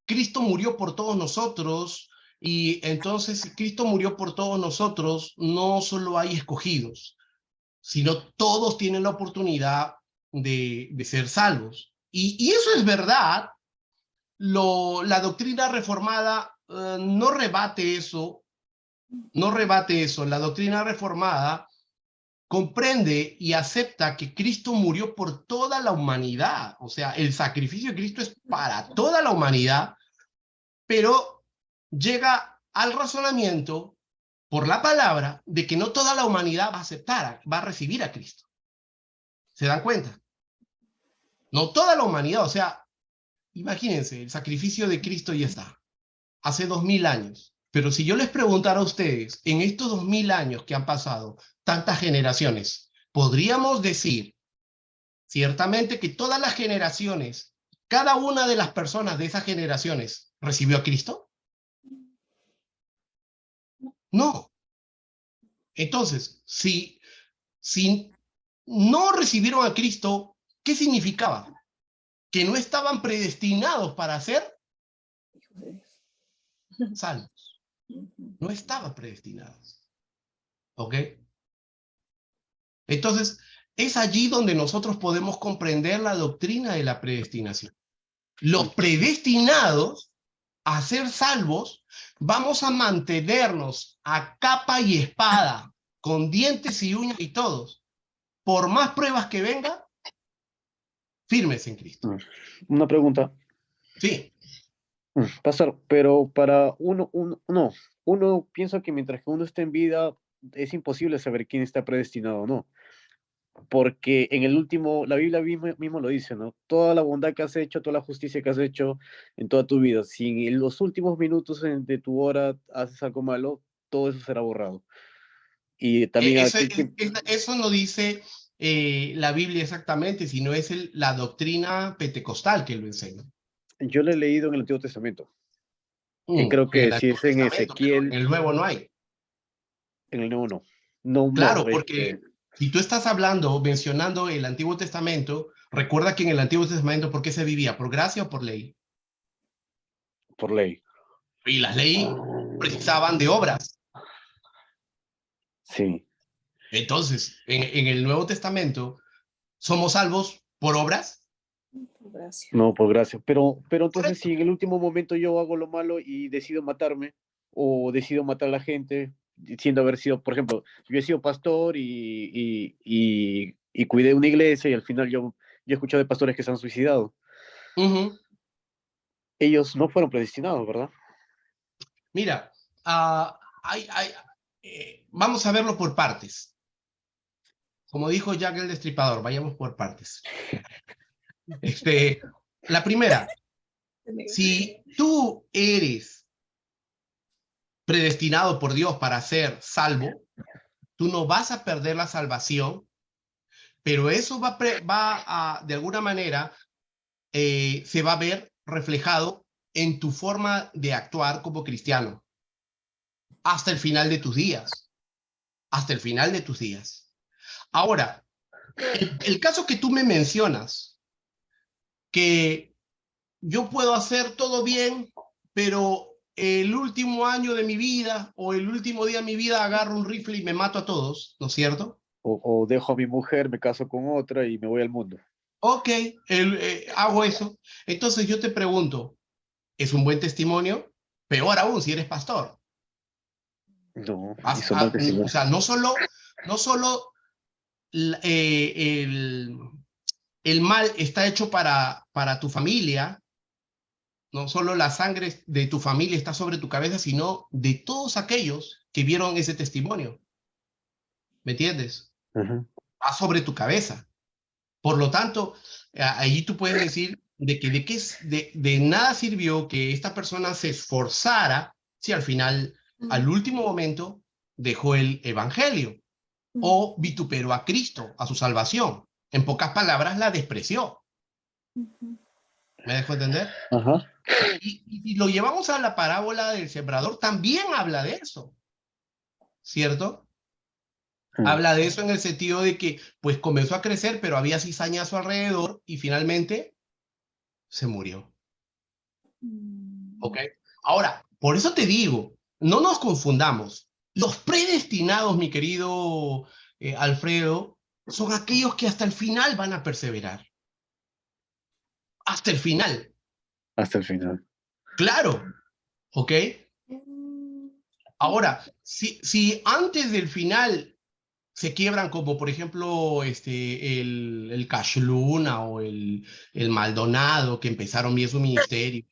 Speaker 1: Cristo murió por todos nosotros y entonces si Cristo murió por todos nosotros, no solo hay escogidos, sino todos tienen la oportunidad de ser salvos. Y eso es verdad. La doctrina reformada no rebate eso, no rebate eso. La doctrina reformada comprende y acepta que Cristo murió por toda la humanidad. O sea, el sacrificio de Cristo es para toda la humanidad, pero llega al razonamiento por la palabra de que no toda la humanidad va a aceptar, va a recibir a Cristo. ¿Se dan cuenta? No toda la humanidad, o sea, imagínense, el sacrificio de Cristo ya está, hace 2000 años. Pero si yo les preguntara a ustedes, en estos 2000 años que han pasado, tantas generaciones, ¿podríamos decir ciertamente que todas las generaciones, cada una de las personas de esas generaciones recibió a Cristo? No. Entonces, si no recibieron a Cristo, ¿qué significaba? Que no estaban predestinados para ser salvos. No estaban predestinados. ¿Ok? Entonces, es allí donde nosotros podemos comprender la doctrina de la predestinación. Los predestinados a ser salvos, vamos a mantenernos a capa y espada, con dientes y uñas y todos. Por más pruebas que vengan, firmes en Cristo.
Speaker 2: Una pregunta.
Speaker 1: Sí.
Speaker 2: Pastor, pero para uno piensa que mientras que uno esté en vida es imposible saber quién está predestinado o no, porque en el último, la Biblia mismo lo dice, ¿no? Toda la bondad que has hecho, toda la justicia que has hecho en toda tu vida, si en los últimos minutos de tu hora haces algo malo, todo eso será borrado. Y también aquí,
Speaker 1: Eso no dice la Biblia exactamente, sino es la doctrina pentecostal que lo enseña.
Speaker 2: yo lo he leído en el Antiguo Testamento, y
Speaker 1: En
Speaker 2: creo que
Speaker 1: el
Speaker 2: si
Speaker 1: Antiguo
Speaker 2: es en
Speaker 1: Testamento, pero en
Speaker 2: Ezequiel,
Speaker 1: el Nuevo no hay.
Speaker 2: en el Nuevo no. No,
Speaker 1: Claro,
Speaker 2: no,
Speaker 1: porque si tú estás hablando, mencionando el Antiguo Testamento, recuerda que en el Antiguo Testamento, ¿por qué se vivía? ¿Por gracia o por ley?
Speaker 2: por ley.
Speaker 1: Y las leyes precisaban de obras.
Speaker 2: Sí.
Speaker 1: Entonces, en el Nuevo Testamento, ¿somos salvos por obras?
Speaker 3: Gracias.
Speaker 2: No, por gracia. Pero entonces,
Speaker 1: Correcto.
Speaker 2: si en el último momento yo hago lo malo y decido matarme, o decido matar a la gente, diciendo haber sido, por ejemplo, yo he sido pastor y cuidé una iglesia y al final yo he escuchado de pastores que se han suicidado.
Speaker 1: Ujú.
Speaker 2: Ellos no fueron predestinados, ¿verdad?
Speaker 1: Mira, vamos a verlo por partes. Como dijo Jack el Destripador, vayamos por partes. La primera, si tú eres predestinado por Dios para ser salvo, tú no vas a perder la salvación, pero eso va a, de alguna manera, se va a ver reflejado en tu forma de actuar como cristiano hasta el final de tus días. Hasta el final de tus días. Ahora, el caso que tú me mencionas, que yo puedo hacer todo bien, pero el último año de mi vida o el último día de mi vida agarro un rifle y me mato a todos, ¿no es cierto?
Speaker 3: O dejo a mi mujer, me caso con otra y me voy al mundo.
Speaker 1: Ok, hago eso. Entonces yo te pregunto, ¿es un buen testimonio? Peor aún si eres pastor.
Speaker 3: No, hizo mal
Speaker 1: O
Speaker 3: testimonio.
Speaker 1: sea, no solo el mal está hecho para tu familia, no solo la sangre de tu familia está sobre tu cabeza, sino de todos aquellos que vieron ese testimonio. ¿Me entiendes?
Speaker 3: Ujú.
Speaker 1: Va sobre tu cabeza. Por lo tanto, ahí tú puedes decir de nada sirvió que esta persona se esforzara si al final, al último momento, dejó el evangelio o vituperó a Cristo, a su salvación. En pocas palabras, la despreció. ¿Me dejo entender?
Speaker 3: Ajá.
Speaker 1: Y lo llevamos a la parábola del sembrador, también habla de eso, ¿cierto? Habla de eso en el sentido de que, pues, comenzó a crecer, pero había cizaña a su alrededor y finalmente se murió. ¿Ok? Ahora, por eso te digo, no nos confundamos. Los predestinados, mi querido Alfredo, son aquellos que hasta el final van a perseverar. Hasta el final.
Speaker 3: Hasta el final.
Speaker 1: Claro. ¿Ok? Ahora, si antes del final se quiebran como por ejemplo el Cash Luna o el Maldonado, que empezaron bien su ministerio,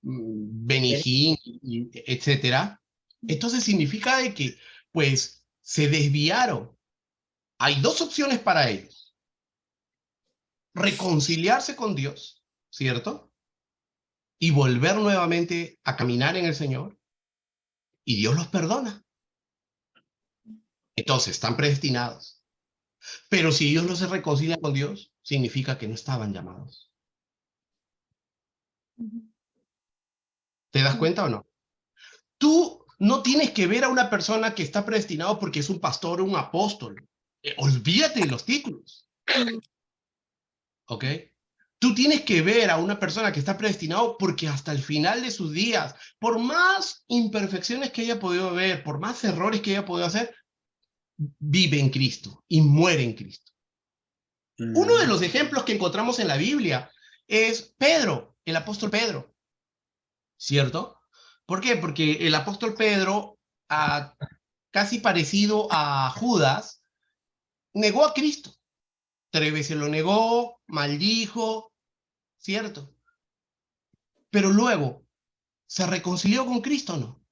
Speaker 1: Benny Hinn, etcétera. Entonces significa de que pues se desviaron. Hay dos opciones para ellos: reconciliarse con Dios, ¿cierto? Y volver nuevamente a caminar en el Señor, y Dios los perdona. Entonces están predestinados. Pero si ellos no se reconcilian con Dios, significa que no estaban llamados. ¿Te das cuenta o no? Tú no tienes que ver a una persona que está predestinado porque es un pastor o un apóstol. Olvídate de los títulos. ¿Ok? Tú tienes que ver a una persona que está predestinado porque hasta el final de sus días, por más imperfecciones que haya podido ver, por más errores que haya podido hacer, vive en Cristo y muere en Cristo. Uno de los ejemplos que encontramos en la Biblia es Pedro, el apóstol Pedro, ¿cierto? ¿Por qué? Porque el apóstol Pedro, casi parecido a Judas, negó a Cristo. 3 veces lo negó, maldijo, ¿cierto? Pero luego, ¿se reconcilió con Cristo o no?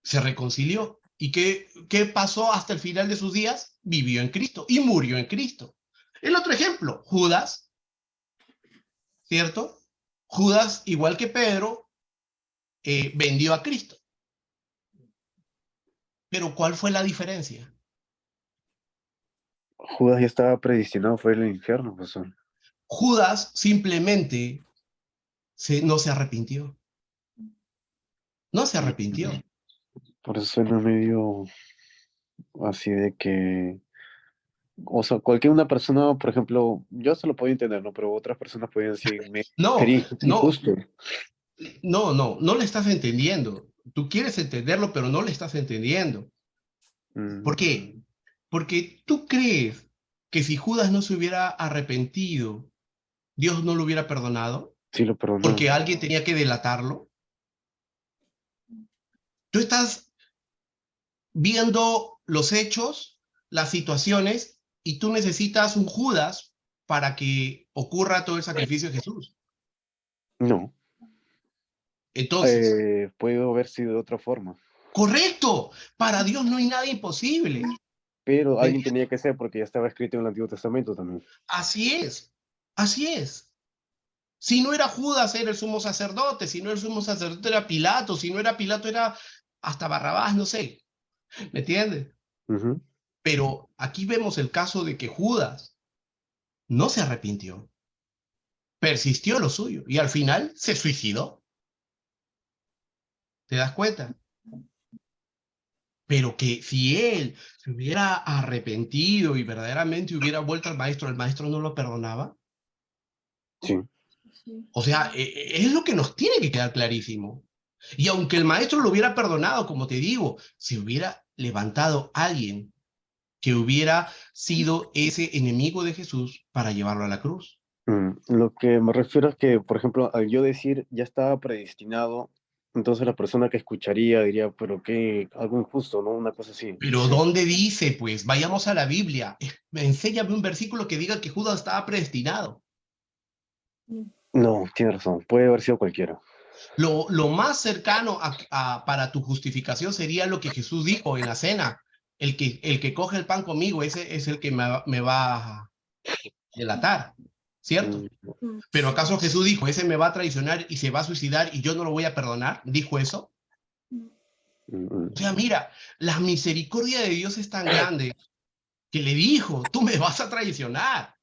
Speaker 1: Se reconcilió. ¿Y qué pasó hasta el final de sus días? Vivió en Cristo y murió en Cristo. El otro ejemplo, Judas, ¿cierto? Judas, igual que Pedro, vendió a Cristo. Pero ¿cuál fue la diferencia?
Speaker 3: Judas ya estaba predestinado, fue el infierno, pues.
Speaker 1: Judas simplemente no se arrepintió. No se arrepintió.
Speaker 3: Por eso suena medio así de que, o sea, cualquier una persona, por ejemplo, yo se lo podía entender, ¿no? Pero otras personas podían decir,
Speaker 1: No,
Speaker 3: sería
Speaker 1: no,
Speaker 3: injusto.
Speaker 1: no le estás entendiendo. Tú quieres entenderlo, pero no le estás entendiendo. ¿Por qué? Porque tú crees que si Judas no se hubiera arrepentido, Dios no lo hubiera perdonado,
Speaker 3: Sí, lo perdonó.
Speaker 1: porque alguien tenía que delatarlo. Tú estás viendo los hechos, las situaciones, y tú necesitas un Judas para que ocurra todo el sacrificio de Jesús.
Speaker 3: No.
Speaker 1: Entonces,
Speaker 3: Puede haber sido de otra forma,
Speaker 1: correcto, para Dios no hay nada imposible.
Speaker 3: pero
Speaker 1: ¿Me
Speaker 3: alguien
Speaker 1: entiendes?
Speaker 3: tenía que ser porque ya estaba escrito en el Antiguo Testamento también.
Speaker 1: Así es, así es. Si no era Judas, era el sumo sacerdote, si no el sumo sacerdote era Pilato, si no era Pilato era hasta Barrabás, no sé, ¿me entiendes?
Speaker 3: Ujú.
Speaker 1: Pero aquí vemos el caso de que Judas no se arrepintió, persistió en lo suyo y al final se suicidó. ¿Te das cuenta? Pero que si él se hubiera arrepentido y verdaderamente hubiera vuelto al maestro, ¿el maestro no lo perdonaba?
Speaker 3: Sí.
Speaker 5: Sí.
Speaker 1: O sea, es lo que nos tiene que quedar clarísimo. Y aunque el maestro lo hubiera perdonado, como te digo, si hubiera levantado a alguien que hubiera sido ese enemigo de Jesús para llevarlo a la cruz.
Speaker 3: Lo que me refiero es que, por ejemplo, al yo decir ya estaba predestinado, entonces la persona que escucharía diría, pero qué, algo injusto, ¿no? Una cosa así.
Speaker 1: Pero ¿dónde dice? Pues vayamos a la Biblia. Enséñame un versículo que diga que Judas estaba predestinado.
Speaker 3: No, tiene razón, puede haber sido cualquiera.
Speaker 1: Lo más cercano para tu justificación sería lo que Jesús dijo en la cena. El que coge el pan conmigo, ese es el que me va a delatar, ¿cierto?
Speaker 3: Mm,
Speaker 1: Pero ¿acaso Jesús dijo, ese me va a traicionar y se va a suicidar y yo no lo voy a perdonar? ¿Dijo eso?
Speaker 3: mm.
Speaker 1: O sea, mira, la misericordia de Dios es tan grande que le dijo, tú me vas a traicionar.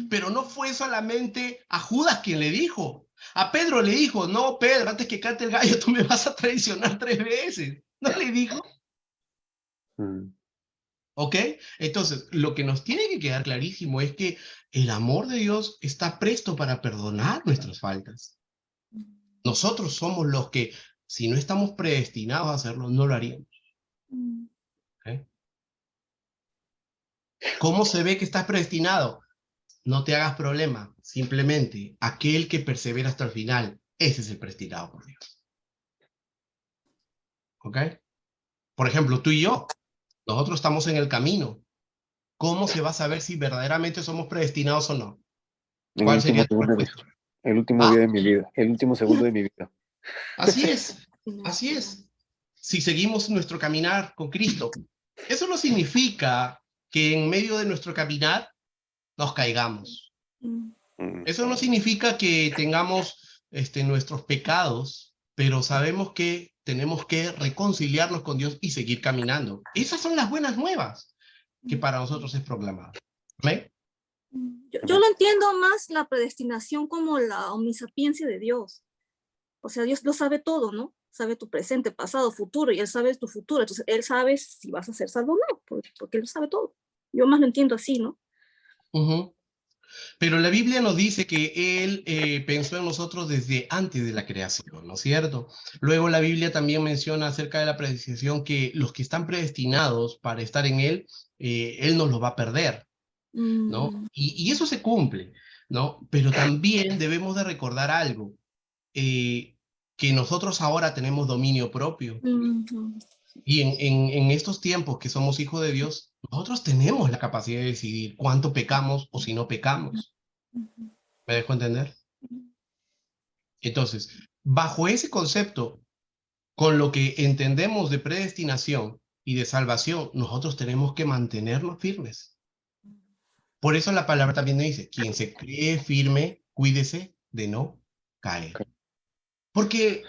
Speaker 1: Pero no fue solamente a Judas quien le dijo. A Pedro le dijo, no, Pedro, antes que cante el gallo, tú me vas a traicionar 3 veces. ¿No le dijo?
Speaker 3: Mm.
Speaker 1: ¿Ok? Entonces, lo que nos tiene que quedar clarísimo es que el amor de Dios está presto para perdonar nuestras faltas. Nosotros somos los que, si no estamos predestinados a hacerlo, no lo haríamos. ¿Ok? ¿Cómo se ve que estás predestinado? No te hagas problema. Simplemente, aquel que persevera hasta el final, ese es el predestinado por Dios. ¿Ok? Por ejemplo, tú y yo, nosotros estamos en el camino. ¿Cómo se va a saber si verdaderamente somos predestinados o no?
Speaker 3: El
Speaker 1: ¿Cuál
Speaker 3: último
Speaker 1: sería tu
Speaker 3: segundo,
Speaker 1: respuesta?
Speaker 3: el último
Speaker 1: ¿Ah?
Speaker 3: día de mi vida, el último segundo de mi vida.
Speaker 1: Así es, así es. Si seguimos nuestro caminar con Cristo. Eso no significa que en medio de nuestro caminar nos caigamos.
Speaker 3: Mm.
Speaker 1: Eso no significa que tengamos nuestros pecados, pero sabemos que tenemos que reconciliarnos con Dios y seguir caminando. Esas son las buenas nuevas que para nosotros es proclamado. ¿Amén?
Speaker 5: Yo lo entiendo más la predestinación como la omnisapiencia de Dios. O sea, Dios lo sabe todo, ¿no? Sabe tu presente, pasado, futuro, y Él sabe tu futuro. Entonces, Él sabe si vas a ser salvo o no, porque Él lo sabe todo. Yo más lo entiendo así, ¿no?
Speaker 1: Ujú. Pero la Biblia nos dice que Él pensó en nosotros desde antes de la creación, ¿no es cierto? Luego la Biblia también menciona acerca de la predestinación que los que están predestinados para estar en Él nos los va a perder, ¿no? Y eso se cumple, ¿no? Pero también debemos de recordar algo, que nosotros ahora tenemos dominio propio. Y en estos tiempos que somos hijos de Dios, nosotros tenemos la capacidad de decidir cuánto pecamos o si no pecamos. ¿Me dejo entender? Entonces, bajo ese concepto, con lo que entendemos de predestinación y de salvación, nosotros tenemos que mantenernos firmes. Por eso la palabra también dice, quien se cree firme, cuídese de no caer. Porque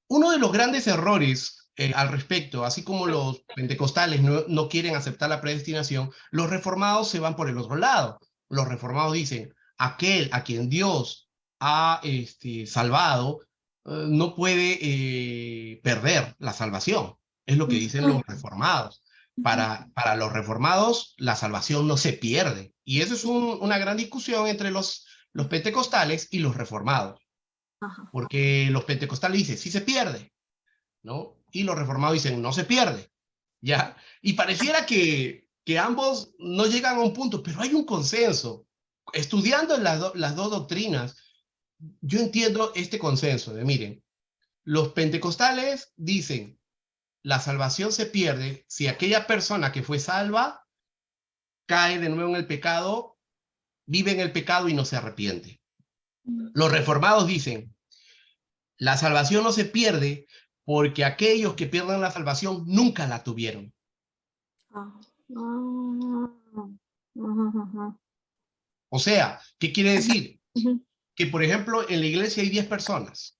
Speaker 1: uno de los grandes errores al respecto, así como los pentecostales no quieren aceptar la predestinación, los reformados se van por el otro lado. Los reformados dicen, aquel a quien Dios ha salvado no puede perder la salvación. Es lo que dicen los reformados. Para los reformados, la salvación no se pierde. Y eso es una gran discusión entre los pentecostales y los reformados.
Speaker 5: Ajá.
Speaker 1: Porque los pentecostales dicen, sí se pierde, ¿no? Y los reformados dicen, no se pierde, ¿ya? Y pareciera que ambos no llegan a un punto, pero hay un consenso. Estudiando las dos doctrinas, yo entiendo este consenso de, miren, los pentecostales dicen, la salvación se pierde si aquella persona que fue salva cae de nuevo en el pecado, vive en el pecado y no se arrepiente. Los reformados dicen, La salvación no se pierde porque aquellos que pierden la salvación nunca la tuvieron.
Speaker 5: Ah, ah, ajá, ajá.
Speaker 1: O sea, ¿qué quiere decir?
Speaker 5: Ujú,
Speaker 1: Que, por ejemplo, en la iglesia hay 10 personas.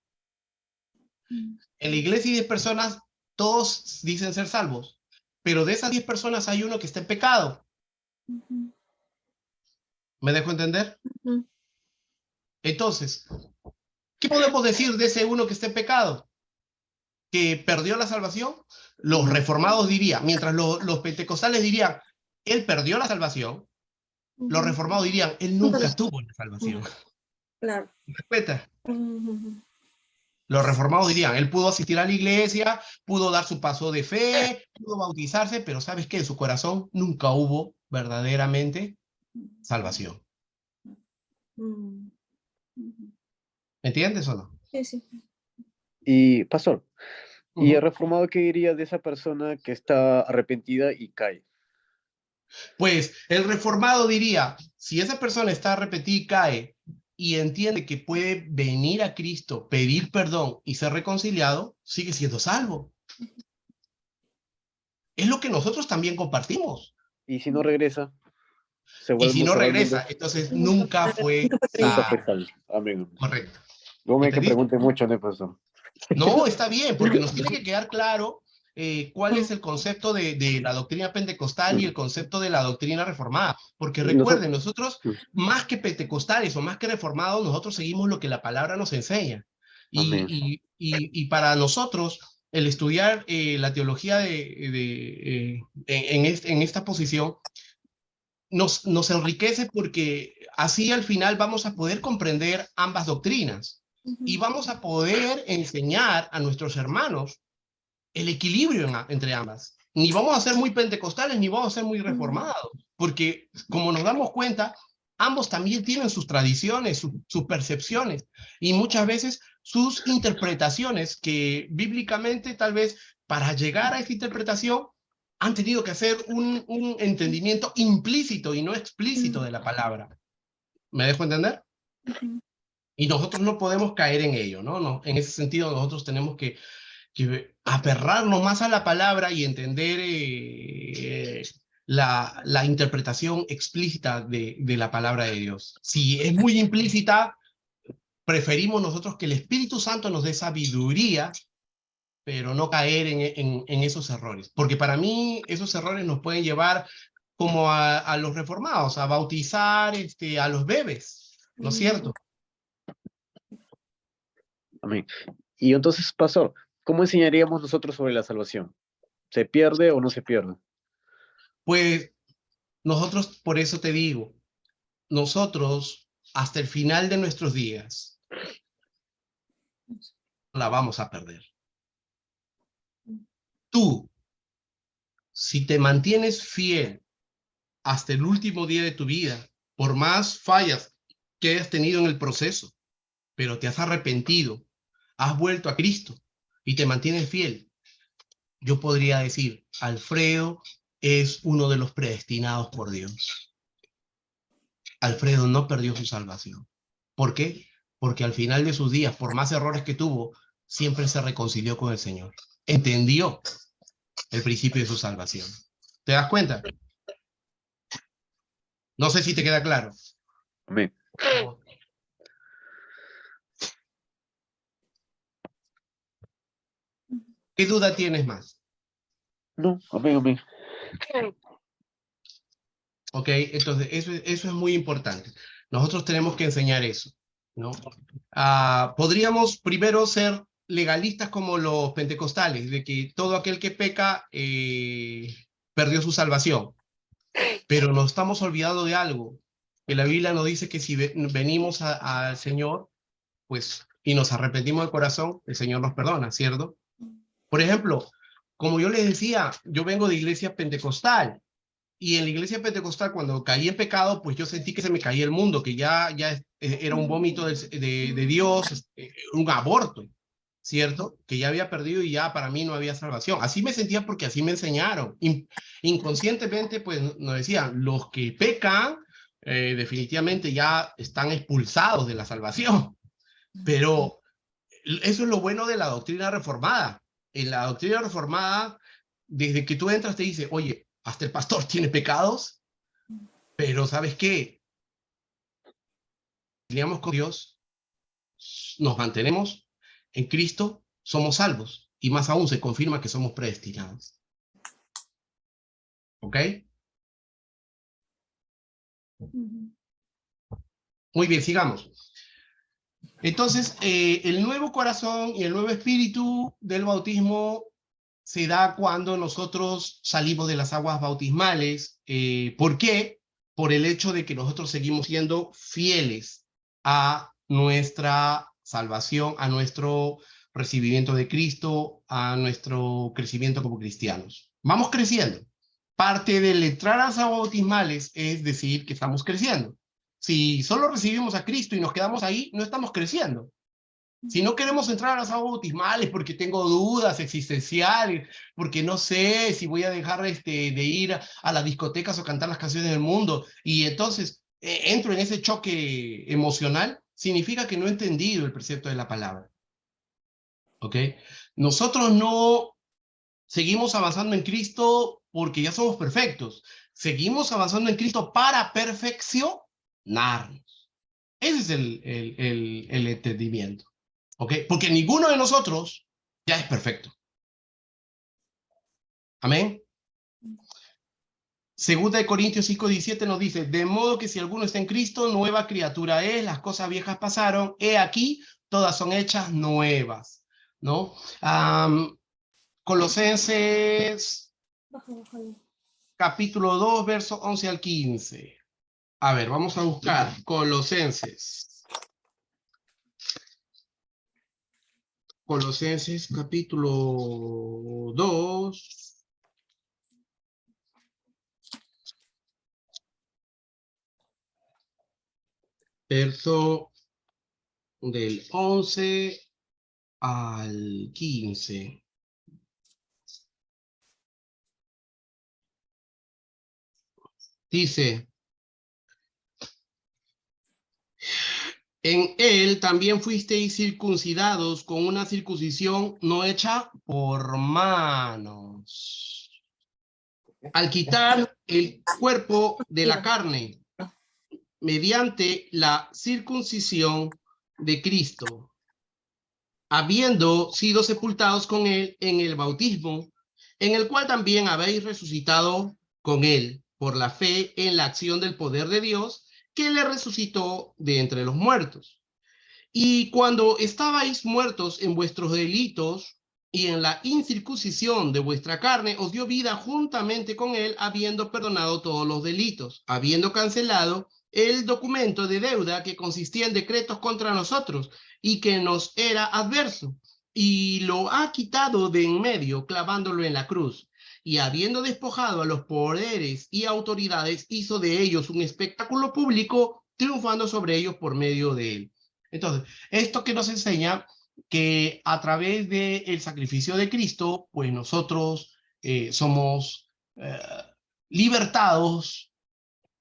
Speaker 5: ujú,
Speaker 1: En la iglesia hay 10 personas, todos dicen ser salvos, pero de esas 10 personas hay uno que está en pecado.
Speaker 5: ujú,
Speaker 1: ¿Me dejo entender?
Speaker 5: ujú.
Speaker 1: Entonces, ¿qué podemos decir de ese uno que está en pecado? ¿Que perdió la salvación? Los reformados dirían, mientras los pentecostales dirían, él perdió la salvación, los
Speaker 5: Ujú.
Speaker 1: reformados dirían, él nunca tuvo la salvación.
Speaker 5: Claro.
Speaker 1: Respeta.
Speaker 5: Ujú,
Speaker 1: Los reformados dirían, él pudo asistir a la iglesia, pudo dar su paso de fe, pudo bautizarse, pero ¿sabes qué? En su corazón nunca hubo verdaderamente salvación.
Speaker 5: ujú, ujú.
Speaker 1: ¿Me entiendes o no?
Speaker 5: Sí, sí.
Speaker 2: Y, pastor, ¿y el
Speaker 1: Ujú.
Speaker 2: reformado qué diría de esa persona que está arrepentida y cae?
Speaker 1: Pues el reformado diría, si esa persona está arrepentida y cae y entiende que puede venir a Cristo, pedir perdón y ser reconciliado, sigue siendo salvo. Es lo que nosotros también compartimos.
Speaker 2: Y si no regresa,
Speaker 1: Y si no
Speaker 2: se va al mundo,
Speaker 1: regresa, entonces
Speaker 5: Nunca
Speaker 1: nunca
Speaker 5: fue,
Speaker 1: fue
Speaker 5: nunca fue
Speaker 2: nunca
Speaker 5: creído.
Speaker 2: fue
Speaker 1: salvo.
Speaker 2: salvo. Amén.
Speaker 1: Correcto.
Speaker 2: Luego hay que
Speaker 1: ¿Entendiste?
Speaker 2: pregunte mucho, ¿no, pastor?
Speaker 1: No, está bien, porque nos tiene que quedar claro cuál es
Speaker 5: Mm,
Speaker 1: el concepto de la doctrina pentecostal y el concepto de la doctrina reformada. Porque recuerden,
Speaker 2: Nosotros,
Speaker 1: nosotros, más que pentecostales o más que reformados, nosotros seguimos lo que la palabra nos enseña.
Speaker 2: amén.
Speaker 1: Y para nosotros, el estudiar la teología en esta posición nos enriquece porque así al final vamos a poder comprender ambas doctrinas y
Speaker 5: ujú,
Speaker 1: vamos a poder enseñar a nuestros hermanos el equilibrio entre ambas. Ni vamos a ser muy pentecostales ni vamos a ser muy
Speaker 5: mm,
Speaker 1: reformados, porque como nos damos cuenta, ambos también tienen sus tradiciones, sus percepciones y muchas veces sus interpretaciones que bíblicamente tal vez para llegar a esa interpretación han tenido que hacer un entendimiento implícito y no explícito
Speaker 5: mm,
Speaker 1: de la palabra. ¿Me dejo entender?
Speaker 5: ujú,
Speaker 1: Y nosotros no podemos caer en ello, ¿no? No, en ese sentido nosotros tenemos que aferrarnos más a la palabra y entender la interpretación explícita de la palabra de Dios. Si es muy implícita, preferimos nosotros que el Espíritu Santo nos dé sabiduría, pero no caer en esos errores. Porque para mí esos errores nos pueden llevar como a los reformados, a bautizar a los bebés, ¿no es
Speaker 5: mm.
Speaker 1: cierto?
Speaker 2: Amén. Y entonces, pastor, ¿cómo enseñaríamos nosotros sobre la salvación? ¿Se pierde o no se pierde?
Speaker 1: Pues nosotros, por eso te digo, nosotros hasta el final de nuestros días la vamos a perder. Tú, si te mantienes fiel hasta el último día de tu vida, por más fallas que hayas tenido en el proceso, pero te has arrepentido, has vuelto a Cristo y te mantienes fiel, yo podría decir, Alfredo es uno de los predestinados por Dios. Alfredo no perdió su salvación. ¿Por qué? Porque al final de sus días, por más errores que tuvo, siempre se reconcilió con el Señor. Entendió el principio de su salvación. ¿Te das cuenta? No sé si te queda claro.
Speaker 2: Amén.
Speaker 1: ¿Qué duda tienes más?
Speaker 2: No, amén, amén.
Speaker 1: ¿Ok? Entonces, eso es muy importante. Nosotros tenemos que enseñar eso, ¿no? Podríamos primero ser legalistas como los pentecostales, de que todo aquel que peca perdió su salvación. Pero nos estamos olvidando de algo, que la Biblia nos dice que si venimos al Señor, pues, y nos arrepentimos de corazón, el Señor nos perdona, ¿cierto? Por ejemplo, como yo les decía, yo vengo de iglesia pentecostal, y en la iglesia pentecostal, cuando caí en pecado, pues yo sentí que se me caía el mundo, que ya era un vómito de Dios, un aborto, ¿cierto? Que ya había perdido y ya para mí no había salvación. Así me sentía porque así me enseñaron. Inconscientemente, pues nos decían, los que pecan definitivamente ya están expulsados de la salvación. Pero Eso es lo bueno de la doctrina reformada. En la doctrina reformada, desde que tú entras te dice, oye, hasta el pastor tiene pecados, pero ¿sabes qué? Liamos con Dios, nos mantenemos en Cristo, somos salvos. Y más aún se confirma que somos predestinados. ¿Ok?
Speaker 5: Ujú.
Speaker 1: Muy bien, sigamos. Entonces, el nuevo corazón y el nuevo espíritu del bautismo se da cuando nosotros salimos de las aguas bautismales. ¿Por qué? Por el hecho de que nosotros seguimos siendo fieles a nuestra salvación, a nuestro recibimiento de Cristo, a nuestro crecimiento como cristianos. Vamos creciendo. Parte del entrar a las aguas bautismales es decir que estamos creciendo. Si solo recibimos a Cristo y nos quedamos ahí, no estamos creciendo. Si no queremos entrar a las aguas bautismales porque tengo dudas existenciales, porque no sé si voy a dejar de ir a las discotecas o cantar las canciones del mundo, y entonces entro en ese choque emocional, significa que no he entendido el precepto de la palabra. ¿Ok? Nosotros no seguimos avanzando en Cristo porque ya somos perfectos. Seguimos avanzando en Cristo para perfeccionarnos. Ese es el entendimiento. ¿Ok? Porque ninguno de nosotros ya es perfecto. Amén. Segunda de Corintios 5:17 nos dice, de modo que si alguno está en Cristo, nueva criatura es, las cosas viejas pasaron, he aquí, todas son hechas nuevas, ¿no? Colosenses
Speaker 5: Bájale.
Speaker 1: capítulo 2, versos 11 al 15. A ver, vamos a buscar Colosenses. Colosenses capítulo 2. Verso del 11 al 15. Dice, en él también fuisteis circuncidados con una circuncisión no hecha por manos, al quitar el cuerpo de la carne, mediante la circuncisión de Cristo, habiendo sido sepultados con él en el bautismo, en el cual también habéis resucitado con él, por la fe en la acción del poder de Dios, que le resucitó de entre los muertos. Y cuando estabais muertos en vuestros delitos y en la incircuncisión de vuestra carne, os dio vida juntamente con él, habiendo perdonado todos los delitos, habiendo cancelado el documento de deuda que consistía en decretos contra nosotros y que nos era adverso, y lo ha quitado de en medio, clavándolo en la cruz. Y habiendo despojado a los poderes y autoridades, hizo de ellos un espectáculo público, triunfando sobre ellos por medio de él. Entonces, esto que nos enseña que a través del sacrificio de Cristo, pues nosotros somos libertados,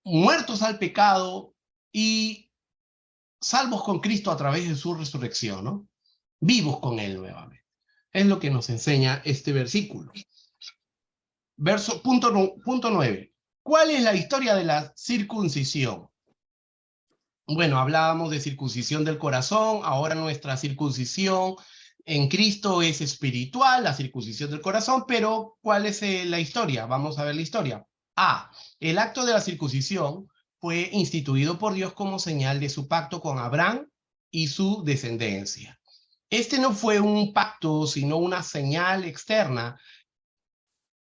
Speaker 1: muertos al pecado y salvos con Cristo a través de su resurrección, ¿no? Vivos con Él nuevamente. Es lo que nos enseña este versículo. Punto 9. ¿Cuál es la historia de la circuncisión? Bueno, hablábamos de circuncisión del corazón, ahora nuestra circuncisión en Cristo es espiritual, la circuncisión del corazón, pero ¿cuál es la historia? Vamos a ver la historia. El acto de la circuncisión fue instituido por Dios como señal de su pacto con Abraham y su descendencia. Este no fue un pacto, sino una señal externa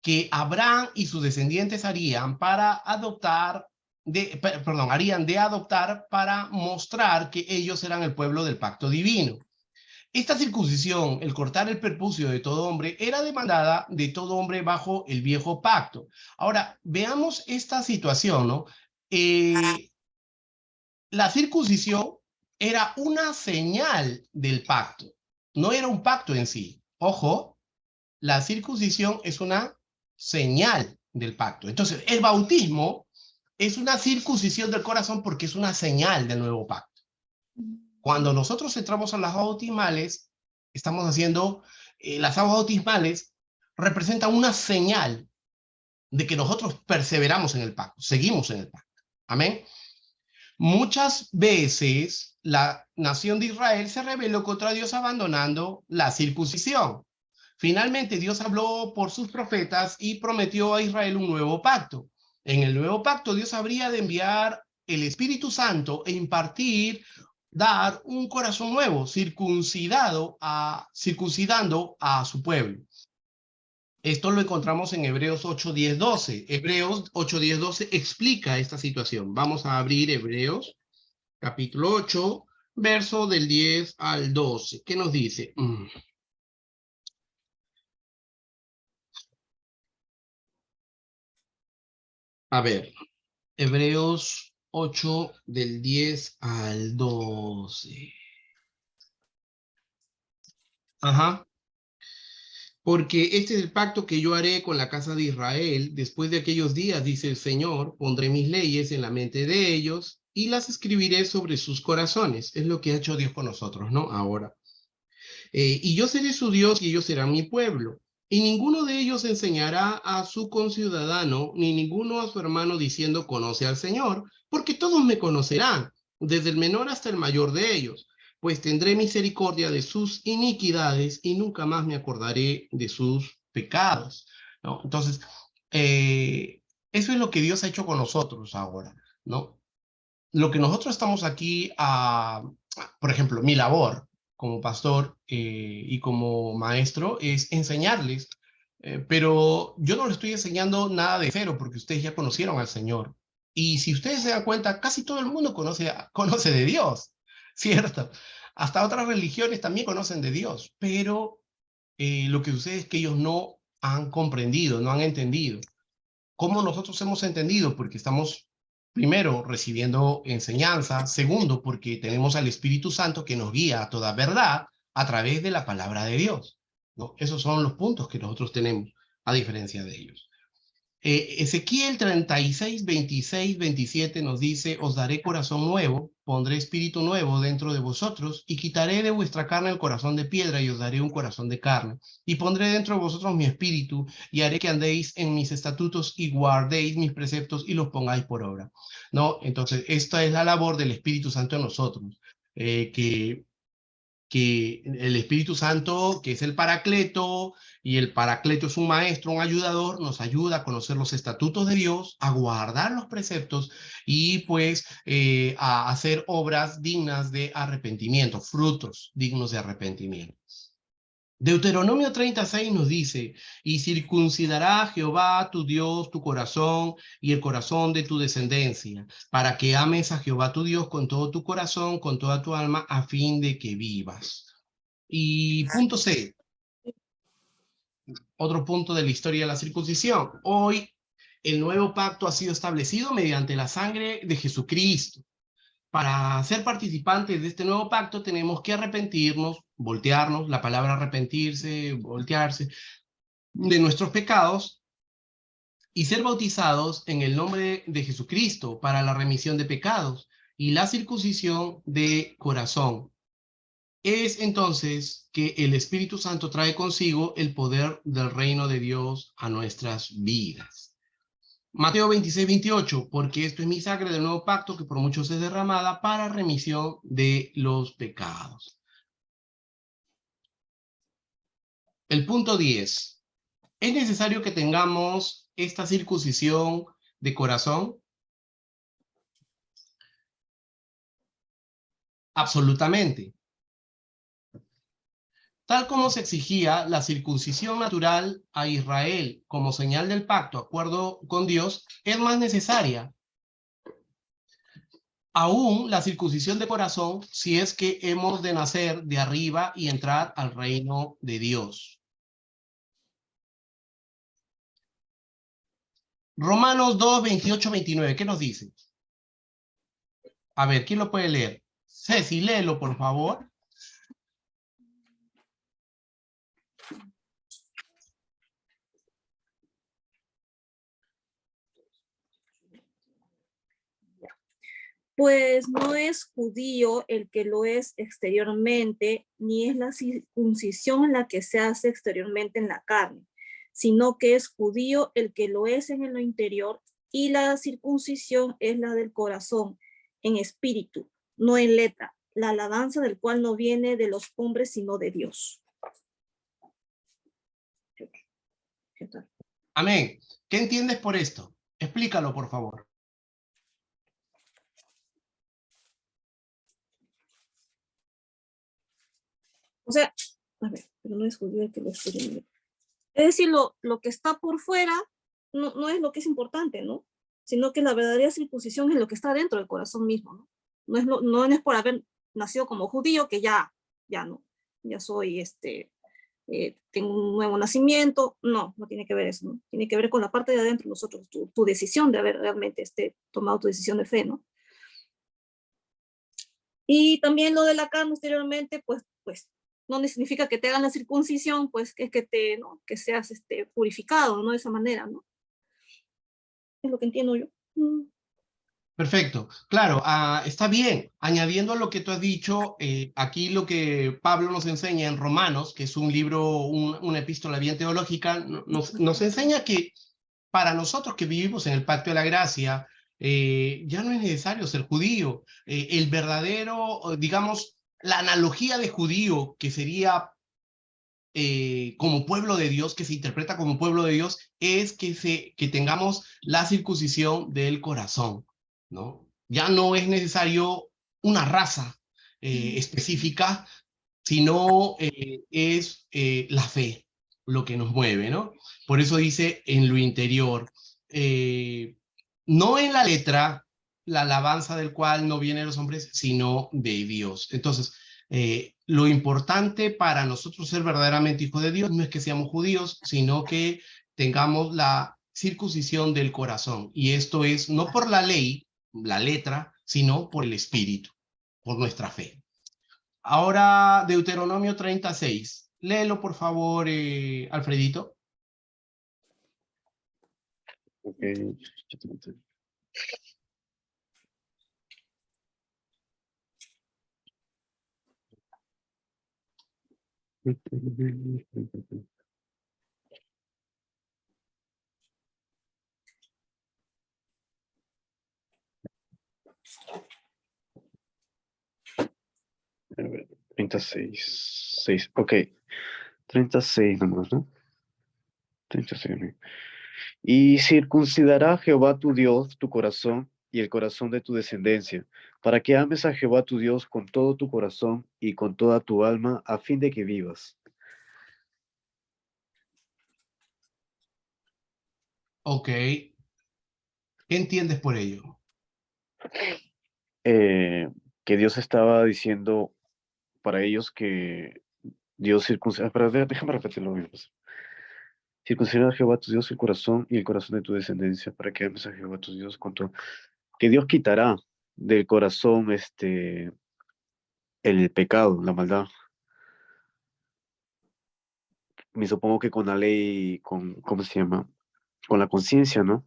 Speaker 1: que Abraham y sus descendientes harían para harían de adoptar para mostrar que ellos eran el pueblo del pacto divino. Esta circuncisión, el cortar el prepucio de todo hombre, era demandada de todo hombre bajo el viejo pacto. Ahora, veamos esta situación, ¿no? La circuncisión era una señal del pacto, no era un pacto en sí. Ojo, la circuncisión es una señal del pacto. Entonces, el bautismo es una circuncisión del corazón porque es una señal del nuevo pacto. Cuando nosotros entramos a las bautismales, estamos haciendo, las aguas bautismales representan una señal de que nosotros perseveramos en el pacto, seguimos en el pacto. Amén. Muchas veces la nación de Israel se rebeló contra Dios abandonando la circuncisión. Finalmente Dios habló por sus profetas y prometió a Israel un nuevo pacto. En el nuevo pacto Dios habría de enviar el Espíritu Santo e impartir, dar un corazón nuevo, circuncidando a su pueblo. Esto lo encontramos en Hebreos 8, 10, 12. Hebreos 8, 10, 12 explica esta situación. Vamos a abrir Hebreos capítulo 8, verso del 10 al 12. ¿Qué nos dice? A ver, Hebreos 8 del 10 al 12. Ajá. Porque este es el pacto que yo haré con la casa de Israel después de aquellos días, dice el Señor, pondré mis leyes en la mente de ellos y las escribiré sobre sus corazones. Es lo que ha hecho Dios con nosotros, ¿no? Ahora. Y yo seré su Dios y ellos serán mi pueblo. Y ninguno de ellos enseñará a su conciudadano, ni ninguno a su hermano diciendo, conoce al Señor, porque todos me conocerán, desde el menor hasta el mayor de ellos, pues tendré misericordia de sus iniquidades y nunca más me acordaré de sus pecados, ¿no? Entonces, eso es lo que Dios ha hecho con nosotros ahora, ¿no? Lo que nosotros estamos aquí, por ejemplo, mi labor como pastor y como maestro es enseñarles, pero yo no les estoy enseñando nada de cero porque ustedes ya conocieron al Señor. Y si ustedes se dan cuenta, casi todo el mundo conoce de Dios, ¿cierto? Hasta otras religiones también conocen de Dios, pero lo que sucede es que ellos no han comprendido, no han entendido. ¿Cómo nosotros hemos entendido? Porque estamos, primero, recibiendo enseñanza, segundo, porque tenemos al Espíritu Santo que nos guía a toda verdad a través de la palabra de Dios, ¿no? Esos son los puntos que nosotros tenemos, a diferencia de ellos. Ezequiel 36, 26, 27 nos dice, os daré corazón nuevo, pondré espíritu nuevo dentro de vosotros y quitaré de vuestra carne el corazón de piedra y os daré un corazón de carne. Y pondré dentro de vosotros mi espíritu y haré que andéis en mis estatutos y guardéis mis preceptos y los pongáis por obra. ¿No? Entonces, esta es la labor del Espíritu Santo en nosotros, que el Espíritu Santo, que es el Paracleto, y el Paracleto es un maestro, un ayudador, nos ayuda a conocer los estatutos de Dios, a guardar los preceptos y pues a hacer obras dignas de arrepentimiento, frutos dignos de arrepentimiento. Deuteronomio 36 nos dice, y circuncidará Jehová tu Dios tu corazón y el corazón de tu descendencia, para que ames a Jehová tu Dios con todo tu corazón, con toda tu alma, a fin de que vivas. Y punto C, otro punto de la historia de la circuncisión. Hoy el nuevo pacto ha sido establecido mediante la sangre de Jesucristo. Para ser participantes de este nuevo pacto tenemos que arrepentirnos, voltearnos, la palabra arrepentirse, voltearse, de nuestros pecados y ser bautizados en el nombre de Jesucristo para la remisión de pecados y la circuncisión de corazón. Es entonces que el Espíritu Santo trae consigo el poder del reino de Dios a nuestras vidas. Mateo 26, 28, porque esto es mi sangre del nuevo pacto que por muchos es derramada para remisión de los pecados. El punto 10. ¿Es necesario que tengamos esta circuncisión de corazón? Absolutamente. Tal como se exigía la circuncisión natural a Israel como señal del pacto, acuerdo con Dios, es más necesaria aún la circuncisión de corazón si es que hemos de nacer de arriba y entrar al reino de Dios. Romanos 2, 28, 29, ¿qué nos dice? A ver, ¿quién lo puede leer? Ceci, léelo, por favor.
Speaker 5: Pues no es judío el que lo es exteriormente, ni es la circuncisión la que se hace exteriormente en la carne, sino que es judío el que lo es en lo interior, y la circuncisión es la del corazón, en espíritu, no en letra, la alabanza del cual no viene de los hombres, sino de Dios. ¿Qué tal?
Speaker 1: Amén. ¿Qué entiendes por esto? Explícalo, por favor.
Speaker 5: O sea, a ver, pero no es judío el que lo exterior. Es decir, lo que está por fuera no es lo que es importante, ¿no? Sino que la verdadera circuncisión es lo que está dentro del corazón mismo, ¿no? No es por haber nacido como judío que ya no, ya soy, tengo un nuevo nacimiento. No tiene que ver eso, ¿no? Tiene que ver con la parte de adentro, nosotros, tu decisión de haber realmente tomado tu decisión de fe, ¿no? Y también lo de la carne exteriormente, pues no significa que te hagan la circuncisión, pues ¿no? Que seas purificado, ¿no? De esa manera, ¿no? Es lo que entiendo yo.
Speaker 1: Perfecto. Claro, está bien. Añadiendo a lo que tú has dicho, aquí lo que Pablo nos enseña en Romanos, que es un libro, una epístola bien teológica, nos enseña que para nosotros que vivimos en el pacto de la gracia, ya no es necesario ser judío. El verdadero, digamos, la analogía de judío, que sería como pueblo de Dios, que se interpreta como pueblo de Dios, es que tengamos la circuncisión del corazón, ¿no? Ya no es necesario una raza específica, sino es la fe lo que nos mueve, ¿no? Por eso dice en lo interior, no en la letra, la alabanza del cual no viene de los hombres, sino de Dios. Entonces, lo importante para nosotros ser verdaderamente hijos de Dios no es que seamos judíos, sino que tengamos la circuncisión del corazón. Y esto es no por la ley, la letra, sino por el espíritu, por nuestra fe. Ahora, Deuteronomio 36. Léelo, por favor, Alfredito.
Speaker 3: Ok. 36. 6. Ok. 36 nomás, ¿no? 36. ¿No? Y circuncidará Jehová tu Dios tu corazón y el corazón de tu descendencia, para que ames a Jehová tu Dios con todo tu corazón y con toda tu alma, a fin de que vivas.
Speaker 1: Ok. ¿Qué entiendes por ello?
Speaker 3: Que Dios estaba diciendo para ellos que Dios circuncida. Pero déjame repetirlo bien. Pues. Circuncida a Jehová tu Dios el corazón y el corazón de tu descendencia, para que ames a Jehová tu Dios con todo. Que Dios quitará del corazón el pecado, la maldad. Me supongo que con la ley, ¿cómo se llama? Con la conciencia, ¿no?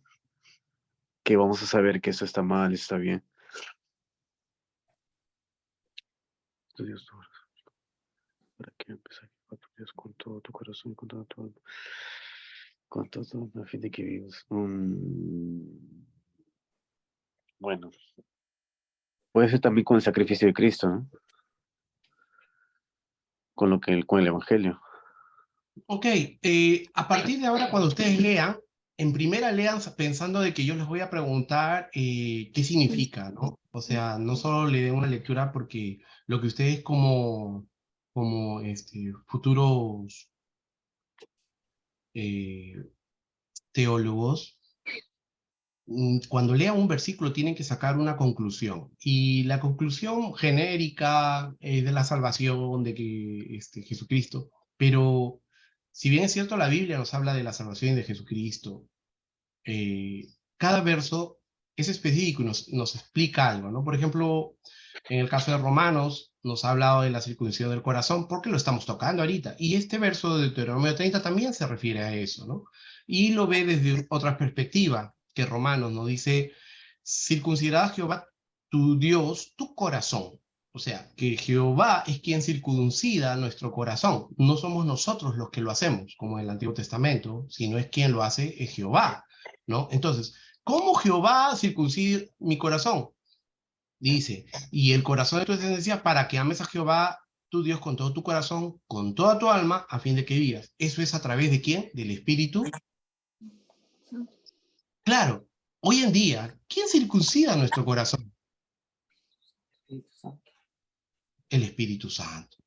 Speaker 3: Que vamos a saber que eso está mal, está bien. Dios, para que empezar a tu Dios con todo tu corazón, con todo tu alma, con todo, a fin de que vivas. Bueno, puede ser también con el sacrificio de Cristo, ¿no? Con el Evangelio.
Speaker 1: Ok. A partir de ahora, cuando ustedes lean, en primera lean pensando de que yo les voy a preguntar qué significa, ¿no? O sea, no solo le den una lectura porque lo que ustedes como futuros eh, teólogos, cuando lean un versículo tienen que sacar una conclusión. Y la conclusión genérica es de la salvación, de que Jesucristo. Pero si bien es cierto, la Biblia nos habla de la salvación de Jesucristo, cada verso es específico y nos explica algo, ¿no? Por ejemplo, en el caso de Romanos, nos ha hablado de la circuncisión del corazón, porque lo estamos tocando ahorita. Y este verso de Deuteronomio 30 también se refiere a eso, ¿no? Y lo ve desde otra perspectiva, que Romanos nos dice, circuncidad a Jehová tu Dios tu corazón. O sea, que Jehová es quien circuncida nuestro corazón. No somos nosotros los que lo hacemos, como en el Antiguo Testamento, sino es quien lo hace, es Jehová, ¿no? Entonces, ¿cómo Jehová circuncida mi corazón? Dice, y el corazón de tu descendencia para que ames a Jehová tu Dios con todo tu corazón, con toda tu alma, a fin de que vivas. ¿Eso es a través de quién? Del Espíritu. Claro, hoy en día, ¿quién circuncida nuestro corazón?
Speaker 4: Espíritu Santo.
Speaker 1: El Espíritu Santo.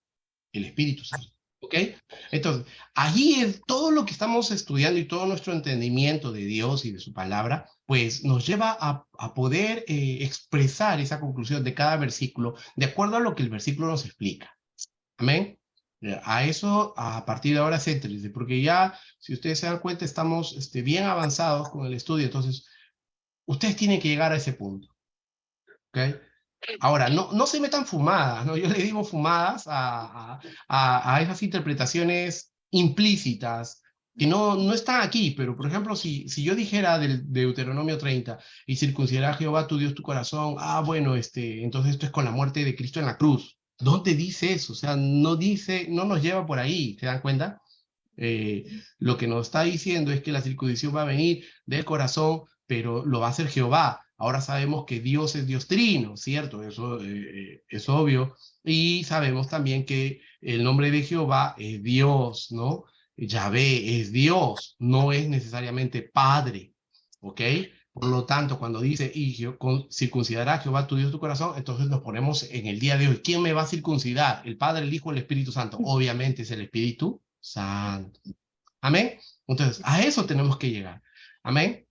Speaker 1: El Espíritu Santo. ¿Ok? Entonces, allí es todo lo que estamos estudiando y todo nuestro entendimiento de Dios y de su palabra, pues nos lleva a poder expresar esa conclusión de cada versículo de acuerdo a lo que el versículo nos explica. Amén. A eso, a partir de ahora, céntrese, porque ya, si ustedes se dan cuenta, estamos bien avanzados con el estudio, entonces, ustedes tienen que llegar a ese punto. ¿Ok? Ahora, no se metan fumadas, ¿no? Yo le digo fumadas a esas interpretaciones implícitas que no están aquí, pero por ejemplo, si yo dijera del Deuteronomio 30 y circuncidará Jehová tu Dios tu corazón, bueno, entonces esto es con la muerte de Cristo en la cruz. ¿Dónde dice eso? O sea, no dice, no nos lleva por ahí, ¿se dan cuenta? Lo que nos está diciendo es que la circuncisión va a venir del corazón, pero lo va a hacer Jehová. Ahora sabemos que Dios es Dios trino, ¿cierto? Eso es obvio. Y sabemos también que el nombre de Jehová es Dios, ¿no? Yahvé es Dios, no es necesariamente Padre, ¿ok? Por lo tanto, cuando dice, circuncidará Jehová tu Dios tu corazón, entonces nos ponemos en el día de hoy. ¿Quién me va a circuncidar? ¿El Padre, el Hijo, el Espíritu Santo? Obviamente es el Espíritu Santo. Amén. Entonces, a eso tenemos que llegar. Amén.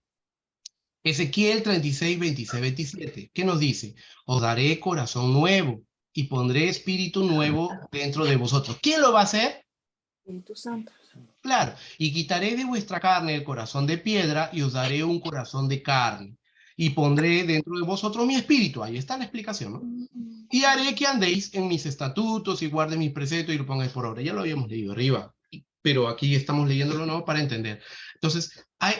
Speaker 1: Ezequiel 36, 26, 27. ¿Qué nos dice? Os daré corazón nuevo y pondré espíritu nuevo dentro de vosotros. ¿Quién lo va a hacer?
Speaker 5: Espíritu Santo.
Speaker 1: Claro. Y quitaré de vuestra carne el corazón de piedra y os daré un corazón de carne. Y pondré dentro de vosotros mi espíritu. Ahí está la explicación, ¿no? Y haré que andéis en mis estatutos y guardéis mis preceptos y lo pongáis por obra. Ya lo habíamos leído arriba, pero aquí estamos leyéndolo nuevo para entender. Entonces, a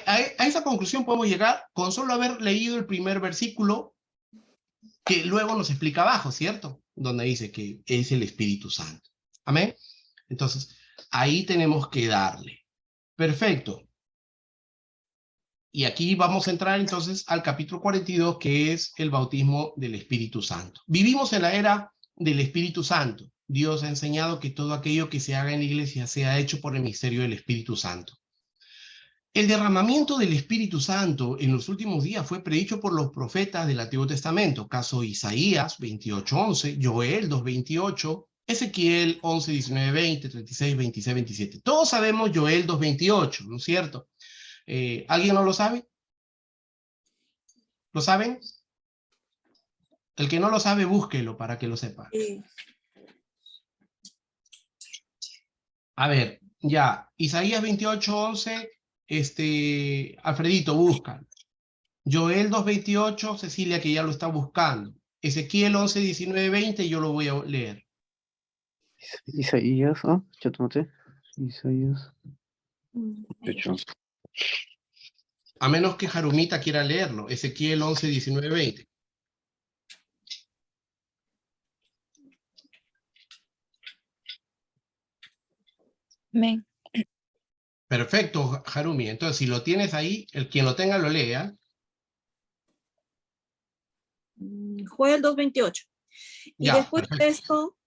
Speaker 1: esa conclusión podemos llegar con solo haber leído el primer versículo que luego nos explica abajo, ¿cierto? Donde dice que es el Espíritu Santo. Amén. Entonces, ahí tenemos que darle. Perfecto. Y aquí vamos a entrar entonces al capítulo 42, que es el bautismo del Espíritu Santo. Vivimos en la era del Espíritu Santo. Dios ha enseñado que todo aquello que se haga en la iglesia sea hecho por el misterio del Espíritu Santo. El derramamiento del Espíritu Santo en los últimos días fue predicho por los profetas del Antiguo Testamento, caso Isaías 28:11, Joel 2:28, Ezequiel 11, 19, 20, 36, 26, 27. Todos sabemos Joel 2:28, ¿no es cierto? ¿Alguien no lo sabe? ¿Lo saben? El que no lo sabe, búsquelo para que lo sepa. A ver, ya, Isaías 28:11, Alfredito, busca. Joel 2:28, Cecilia, que ya lo está buscando. Ezequiel 11, 19, 20, yo lo voy a leer.
Speaker 3: Isaías, ya tomate. Isaías 8.
Speaker 1: A menos que Jarumita quiera leerlo. Ezequiel 11, 19, 20.
Speaker 6: Amén.
Speaker 1: Perfecto, Harumi. Entonces, si lo tienes ahí, el quien lo tenga lo lea.
Speaker 5: Joel 2:28.
Speaker 1: Ya,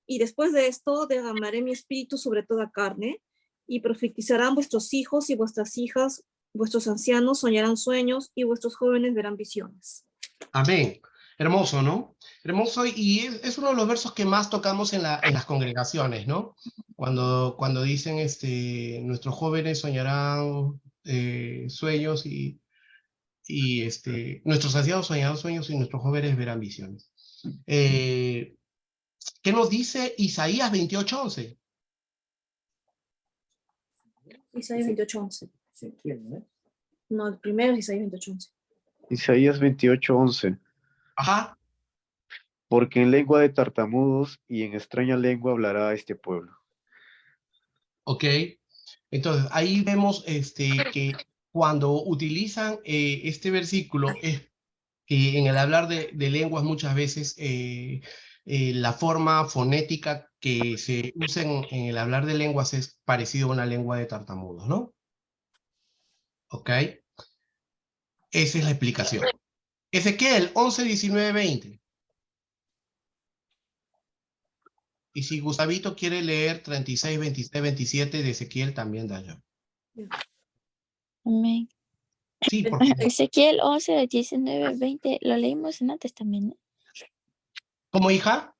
Speaker 5: Y después de esto derramaré mi espíritu sobre toda carne, y profetizarán vuestros hijos y vuestras hijas, vuestros ancianos soñarán sueños, y vuestros jóvenes verán visiones.
Speaker 1: Amén. Hermoso, ¿no? Hermoso, y es uno de los versos que más tocamos en las congregaciones, ¿no? Cuando dicen, nuestros jóvenes soñarán sueños y nuestros ancianos soñarán sueños y nuestros jóvenes verán visiones. ¿Qué nos dice Isaías 28:11?
Speaker 5: Isaías 28:11.
Speaker 4: Ezequiel, ¿no?
Speaker 5: No, el primero es Isaías 28:11.
Speaker 3: Isaías 28:11.
Speaker 1: Ajá.
Speaker 3: Porque en lengua de tartamudos y en extraña lengua hablará este pueblo.
Speaker 1: Ok. Entonces, ahí vemos que cuando utilizan este versículo es que en el hablar de lenguas muchas veces la forma fonética que se usa en el hablar de lenguas es parecido a una lengua de tartamudos, ¿no? ¿Ok? Esa es la explicación. Ezequiel 11, 19, 20. Y si Gustavito quiere leer 36, 26, 27 de Ezequiel, también da yo.
Speaker 6: Amén.
Speaker 1: Sí, por favor.
Speaker 6: Ezequiel 11, 19, 20, lo leímos en antes también, ¿no?
Speaker 1: ¿Cómo, hija?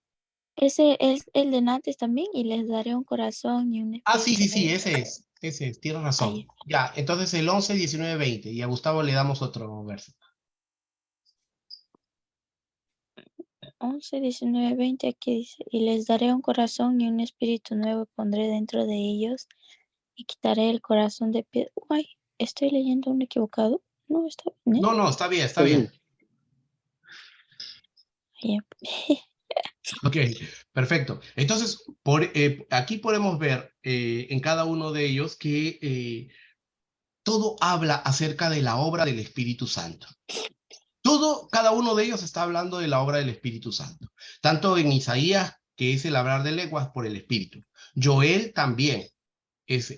Speaker 6: Ese es el de antes también, y les daré un corazón y un
Speaker 1: Ah, sí,
Speaker 6: espíritu
Speaker 1: sí,
Speaker 6: nuevo.
Speaker 1: ese es, tienes
Speaker 6: Ahí.
Speaker 1: razón. Ya, entonces el 11, 19, 20. Y a Gustavo le damos otro verso.
Speaker 6: 11, 19, 20, aquí dice, y les daré un corazón y un espíritu nuevo pondré dentro de ellos, y quitaré el corazón de piedra. Ay, ¿estoy leyendo un equivocado? No, está bien, ¿eh?
Speaker 1: No, no, está bien, está
Speaker 3: Está bien.
Speaker 1: bien.
Speaker 6: Ahí.
Speaker 1: Ok, perfecto. Entonces, aquí podemos ver en cada uno de ellos que todo habla acerca de la obra del Espíritu Santo. Cada uno de ellos está hablando de la obra del Espíritu Santo. Tanto en Isaías, que es el hablar de lenguas por el Espíritu. Joel también es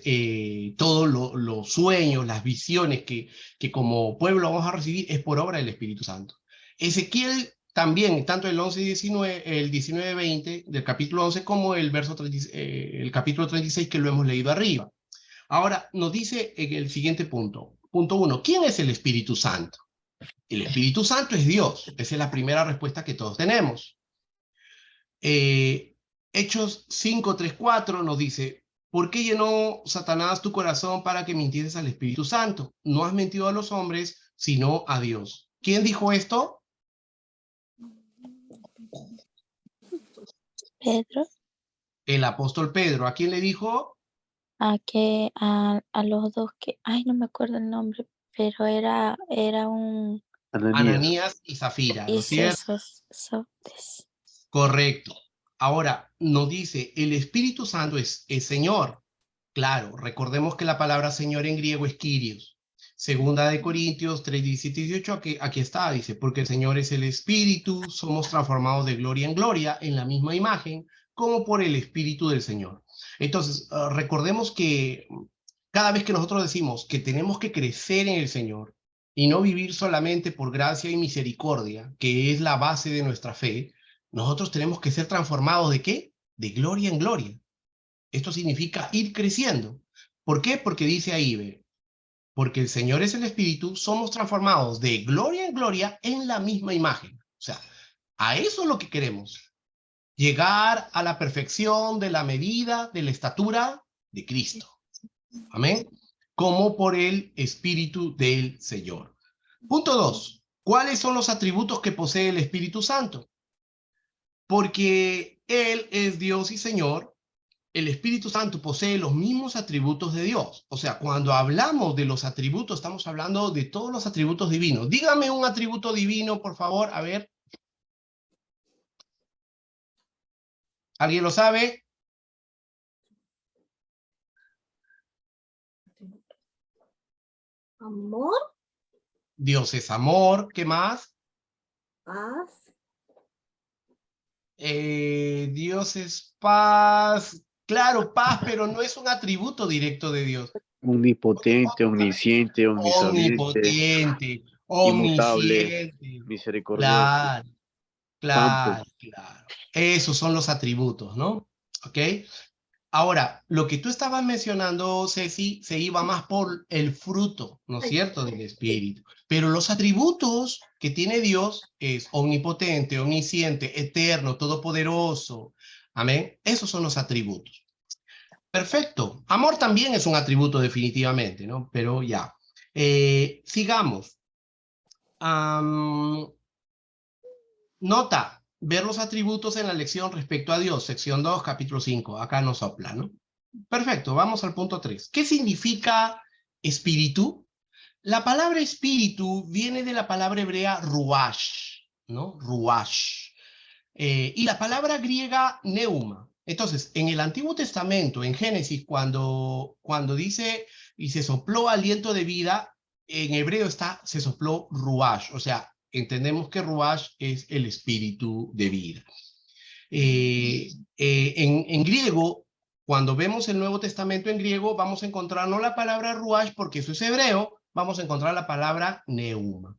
Speaker 1: todos los sueños, las visiones que como pueblo vamos a recibir es por obra del Espíritu Santo. Ezequiel también, tanto el 11 y 19, el 19-20 del capítulo 11 como el, el capítulo 36 que lo hemos leído arriba. Ahora, nos dice en el siguiente punto, punto 1, ¿quién es el Espíritu Santo? El Espíritu Santo es Dios. Esa es la primera respuesta que todos tenemos. Hechos 5, 3, 4 nos dice, ¿por qué llenó Satanás tu corazón para que mintieses al Espíritu Santo? No has mentido a los hombres, sino a Dios. ¿Quién dijo esto?
Speaker 6: Pedro,
Speaker 1: El apóstol Pedro. ¿A quién le dijo?
Speaker 6: a los dos que, ay, no me acuerdo el nombre, pero era un,
Speaker 3: Ananías.
Speaker 1: Ananías y Zafira, ¿no es
Speaker 6: es
Speaker 1: cierto?
Speaker 6: esos,
Speaker 1: Correcto. Ahora, nos dice, el Espíritu Santo es Señor. Claro, recordemos que la palabra Señor en griego es Kyrios. Segunda de Corintios 3, 17 y 18, aquí está, dice, porque el Señor es el Espíritu, somos transformados de gloria en gloria en la misma imagen, como por el Espíritu del Señor. Entonces, recordemos que cada vez que nosotros decimos que tenemos que crecer en el Señor y no vivir solamente por gracia y misericordia, que es la base de nuestra fe, nosotros tenemos que ser transformados ¿de qué? De gloria en gloria. Esto significa ir creciendo. ¿Por qué? Porque dice ahí, ve, porque el Señor es el Espíritu, somos transformados de gloria en gloria en la misma imagen. O sea, a eso es lo que queremos. Llegar a la perfección de la medida, de la estatura de Cristo. Amén. Como por el Espíritu del Señor. Punto 2. ¿Cuáles son los atributos que posee el Espíritu Santo? Porque Él es Dios y Señor, el Espíritu Santo posee los mismos atributos de Dios. O sea, cuando hablamos de los atributos, estamos hablando de todos los atributos divinos. Dígame un atributo divino, por favor, a ver. ¿Alguien lo sabe?
Speaker 5: Amor,
Speaker 1: Dios es amor. ¿Qué más?
Speaker 5: paz,
Speaker 1: Dios es paz. Claro, paz, pero no es un atributo directo de Dios.
Speaker 3: Omnipotente, omnisciente, omnisabiente,
Speaker 1: Omnipotente,
Speaker 3: inmutable,
Speaker 1: omnisciente.
Speaker 3: misericordioso,
Speaker 1: Claro,
Speaker 3: santo.
Speaker 1: claro, claro. Esos son los atributos, ¿no? ¿Ok? Ahora, lo que tú estabas mencionando, Ceci, se iba más por el fruto, ¿no es
Speaker 5: ay,
Speaker 1: cierto?, del Espíritu. Pero los atributos que tiene Dios es omnipotente, omnisciente, eterno, todopoderoso. Amén. Esos son los atributos. Perfecto. Amor también es un atributo definitivamente, ¿no? Pero ya. Sigamos. Nota, ver los atributos en la lección respecto a Dios, sección 2, capítulo 5. Acá nos sopla, ¿no? Perfecto, vamos al punto 3. ¿Qué significa espíritu? La palabra espíritu viene de la palabra hebrea ruach, ¿no? Ruach. Y la palabra griega neuma. Entonces, en el Antiguo Testamento, en Génesis, cuando dice y se sopló aliento de vida, en hebreo está, se sopló ruach, o sea, entendemos que Ruach es el espíritu de vida. En griego, cuando vemos el Nuevo Testamento en griego, vamos a encontrar no la palabra Ruach, porque eso es hebreo, vamos a encontrar la palabra neuma.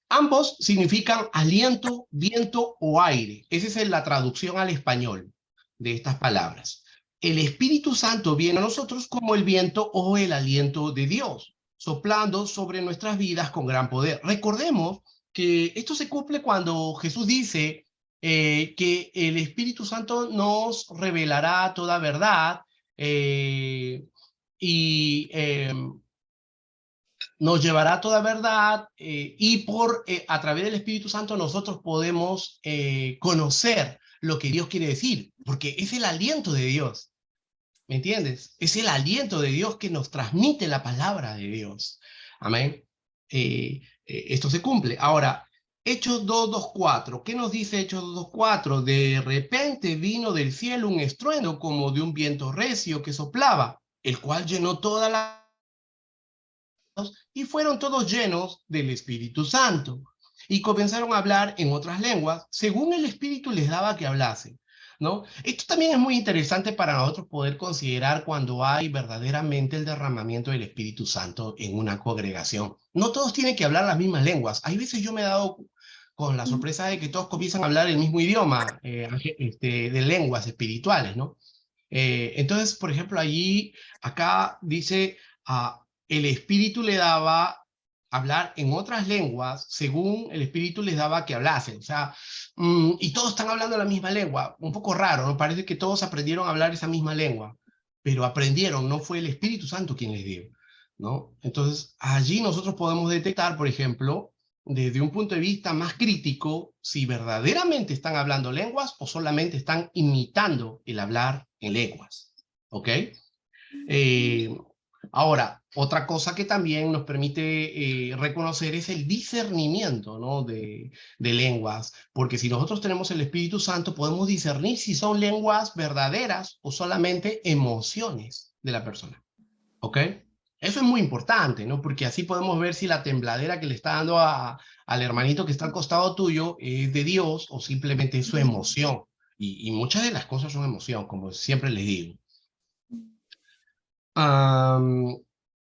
Speaker 1: Ambos significan aliento, viento o aire. Esa es la traducción al español de estas palabras. El Espíritu Santo viene a nosotros como el viento o el aliento de Dios, soplando sobre nuestras vidas con gran poder. Recordemos que esto se cumple cuando Jesús dice que el Espíritu Santo nos revelará toda verdad nos llevará a toda verdad y a través del Espíritu Santo nosotros podemos conocer lo que Dios quiere decir, porque es el aliento de Dios, ¿me entiendes? Es el aliento de Dios que nos transmite la palabra de Dios. Amén. Esto se cumple. Ahora, Hechos 2:4, ¿qué nos dice Hechos 2:4? De repente vino del cielo un estruendo como de un viento recio que soplaba, el cual llenó toda la y fueron todos llenos del Espíritu Santo y comenzaron a hablar en otras lenguas según el Espíritu les daba que hablasen, ¿no? Esto también es muy interesante para nosotros poder considerar cuando hay verdaderamente el derramamiento del Espíritu Santo en una congregación. No todos tienen que hablar las mismas lenguas. Hay veces yo me he dado con la sorpresa de que todos comienzan a hablar el mismo idioma de lenguas espirituales, ¿no? Entonces, por ejemplo, acá dice el Espíritu le daba hablar en otras lenguas según el Espíritu les daba que hablasen. O sea, y todos están hablando la misma lengua. Un poco raro, ¿no? Parece que todos aprendieron a hablar esa misma lengua, pero aprendieron, no fue el Espíritu Santo quien les dio, ¿no? Entonces, allí nosotros podemos detectar, por ejemplo, desde un punto de vista más crítico, si verdaderamente están hablando lenguas o solamente están imitando el hablar en lenguas, ¿ok? Ahora, otra cosa que también nos permite reconocer es el discernimiento, ¿no? de lenguas, porque si nosotros tenemos el Espíritu Santo, podemos discernir si son lenguas verdaderas o solamente emociones de la persona, ¿ok? Eso es muy importante, ¿no? Porque así podemos ver si la tembladera que le está dando al hermanito que está al costado tuyo es de Dios o simplemente es su emoción. Y muchas de las cosas son emoción, como siempre les digo.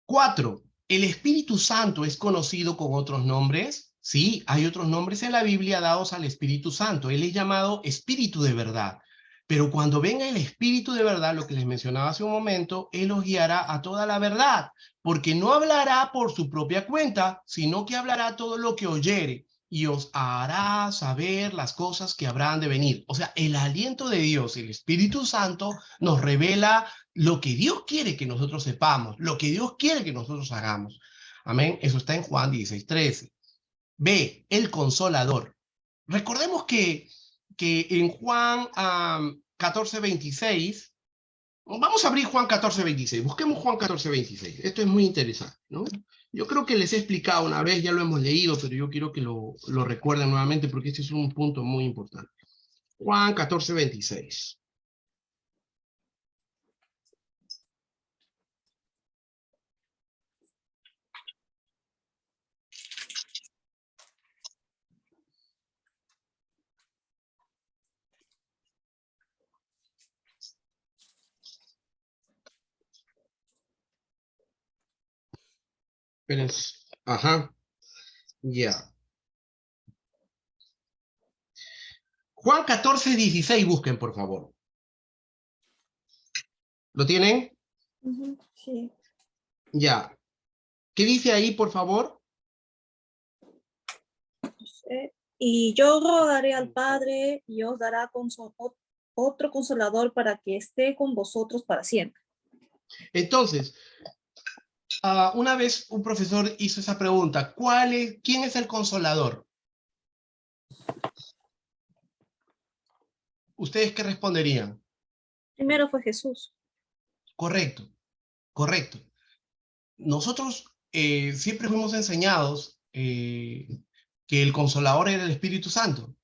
Speaker 1: 4. ¿El Espíritu Santo es conocido con otros nombres? Sí, hay otros nombres en la Biblia dados al Espíritu Santo. Él es llamado Espíritu de verdad. Pero cuando venga el Espíritu de verdad, lo que les mencionaba hace un momento, Él os guiará a toda la verdad, porque no hablará por su propia cuenta, sino que hablará todo lo que oyere y os hará saber las cosas que habrán de venir. O sea, el aliento de Dios, el Espíritu Santo, nos revela lo que Dios quiere que nosotros sepamos, lo que Dios quiere que nosotros hagamos. Amén. Eso está en Juan 16:13. B, el Consolador. Recordemos que en Juan 14:26, vamos a abrir Juan 14:26, busquemos Juan 14:26. Esto es muy interesante, ¿no? Yo creo que les he explicado una vez, ya lo hemos leído, pero yo quiero que lo recuerden nuevamente porque este es un punto muy importante. Juan 14:26. Espérense. Ajá. Ya. Juan 14:16, busquen, por favor. ¿Lo tienen?
Speaker 5: Sí.
Speaker 1: Ya. ¿Qué dice ahí, por favor?
Speaker 5: Y yo rogaré al Padre y os dará otro consolador para que esté con vosotros para siempre.
Speaker 1: Entonces, una vez un profesor hizo esa pregunta, ¿quién es el consolador? ¿Ustedes qué responderían?
Speaker 5: Primero fue Jesús.
Speaker 1: Correcto, correcto. Nosotros siempre fuimos enseñados que el consolador era el Espíritu Santo.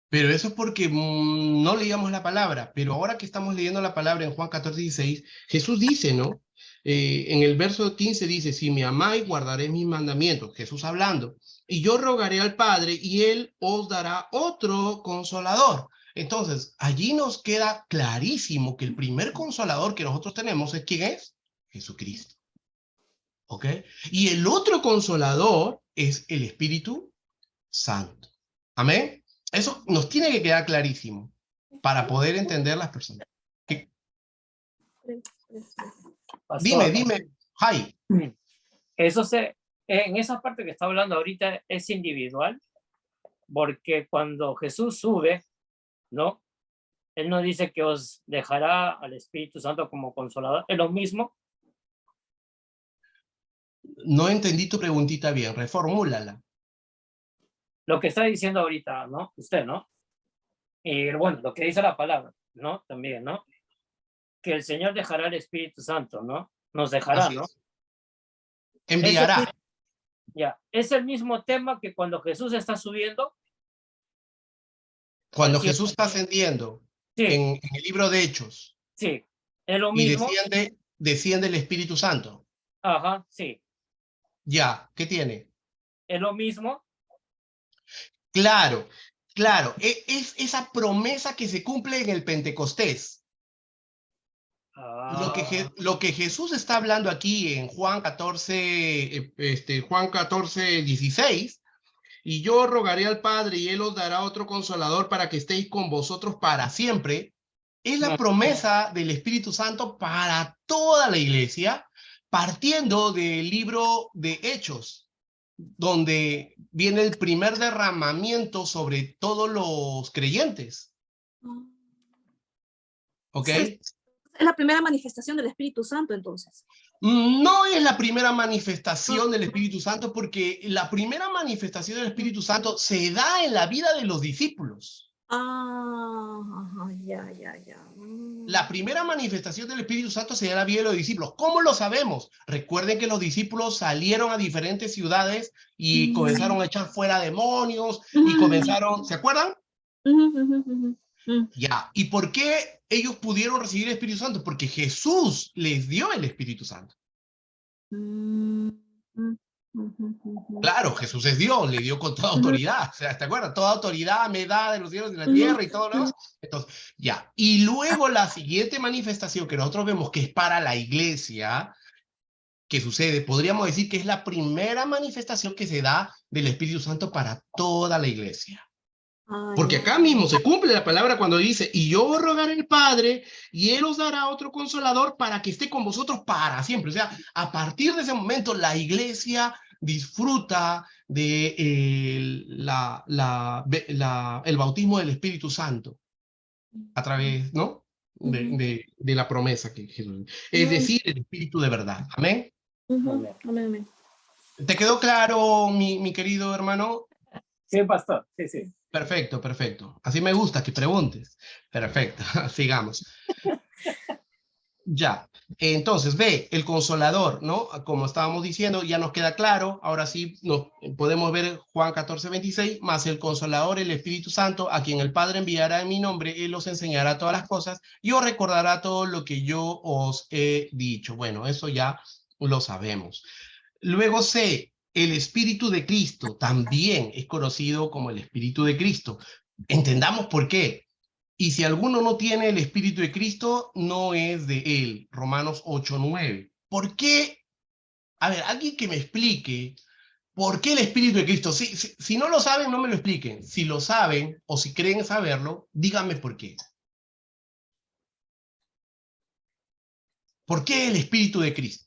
Speaker 1: Pero eso es porque no leíamos la palabra. Pero ahora que estamos leyendo la palabra en Juan 14:16, Jesús dice, ¿no? En el verso 15 dice, si me amáis, guardaré mis mandamientos. Jesús hablando. y yo rogaré al Padre y Él os dará otro consolador. Entonces, allí nos queda clarísimo que el primer consolador que nosotros tenemos es ¿quién es? Jesucristo. ¿Ok? Y el otro consolador es el Espíritu Santo. ¿Amén? Eso nos tiene que quedar clarísimo para poder entender las personas.
Speaker 7: Pastor,
Speaker 1: Dime, Jai.
Speaker 7: eso en esa parte que está hablando ahorita es individual, porque cuando Jesús sube, ¿no? Él no dice que os dejará al Espíritu Santo como consolador, es lo mismo.
Speaker 1: No entendí tu preguntita bien, reformúlala.
Speaker 7: Lo que está diciendo ahorita, ¿no? Usted, ¿no? Y bueno, lo que dice la palabra, ¿no? También, ¿no? Que el Señor dejará al Espíritu Santo, ¿no? Nos dejará,
Speaker 1: Así
Speaker 7: ¿no?
Speaker 1: es. Enviará.
Speaker 7: Ya, es el mismo tema que cuando Jesús está subiendo.
Speaker 1: Cuando
Speaker 7: al cielo.
Speaker 1: Jesús está ascendiendo
Speaker 7: Sí,
Speaker 1: en el libro de Hechos
Speaker 7: sí, es lo
Speaker 1: y
Speaker 7: mismo.
Speaker 1: desciende el Espíritu Santo.
Speaker 7: Ajá, sí,
Speaker 1: Ya, ¿qué tiene?
Speaker 7: es lo mismo.
Speaker 1: Claro, claro, es esa promesa que se cumple en el Pentecostés. Lo que Jesús está hablando aquí en Juan 14, Juan 14, 16, y yo rogaré al Padre y Él os dará otro consolador para que estéis con vosotros para siempre, es la promesa del Espíritu Santo para toda la iglesia, partiendo del libro de Hechos, donde viene el primer derramamiento sobre todos los creyentes. ¿Ok?
Speaker 5: Es la primera manifestación del Espíritu Santo, entonces.
Speaker 1: No es la primera manifestación del Espíritu Santo, porque la primera manifestación del Espíritu Santo se da en la vida de los discípulos.
Speaker 5: Ya.
Speaker 1: La primera manifestación del Espíritu Santo se da en la vida de los discípulos. ¿Cómo lo sabemos? Recuerden que los discípulos salieron a diferentes ciudades y comenzaron a echar fuera demonios y comenzaron, ¿se acuerdan? Ya. ¿Y por qué ellos pudieron recibir el Espíritu Santo? Porque Jesús les dio el Espíritu Santo. Claro, Jesús es Dios, le dio con toda autoridad. O sea, ¿te acuerdas? Toda autoridad me da de los cielos y de la tierra y todo lo demás. Entonces, ya. Y luego la siguiente manifestación que nosotros vemos que es para la iglesia, que sucede, podríamos decir que es la primera manifestación que se da del Espíritu Santo para toda la iglesia. Porque acá mismo se cumple la palabra cuando dice, y yo rogaré al Padre, y Él os dará otro consolador para que esté con vosotros para siempre. O sea, a partir de ese momento, la iglesia disfruta de el bautismo del Espíritu Santo a través, ¿no? De la promesa que Jesús. Es decir, el Espíritu de verdad. Amén.
Speaker 5: Amén.
Speaker 1: ¿Te quedó claro, mi querido hermano?
Speaker 7: Sí, pastor, sí, sí.
Speaker 1: Perfecto, perfecto. Así me gusta que preguntes. Perfecto, sigamos. Ya, entonces ve, el consolador, ¿no? Como estábamos diciendo, ya nos queda claro. Ahora sí podemos ver Juan 14, 26, más el consolador, el Espíritu Santo, a quien el Padre enviará en mi nombre, Él os enseñará todas las cosas y os recordará todo lo que yo os he dicho. Bueno, eso ya lo sabemos. Luego C, el Espíritu de Cristo también es conocido como el Espíritu de Cristo. Entendamos por qué. Y si alguno no tiene el Espíritu de Cristo, no es de él. Romanos 8, 9. ¿Por qué? A ver, alguien que me explique por qué el Espíritu de Cristo. Si no lo saben, no me lo expliquen. Si lo saben o si creen saberlo, díganme por qué. ¿Por qué el Espíritu de Cristo?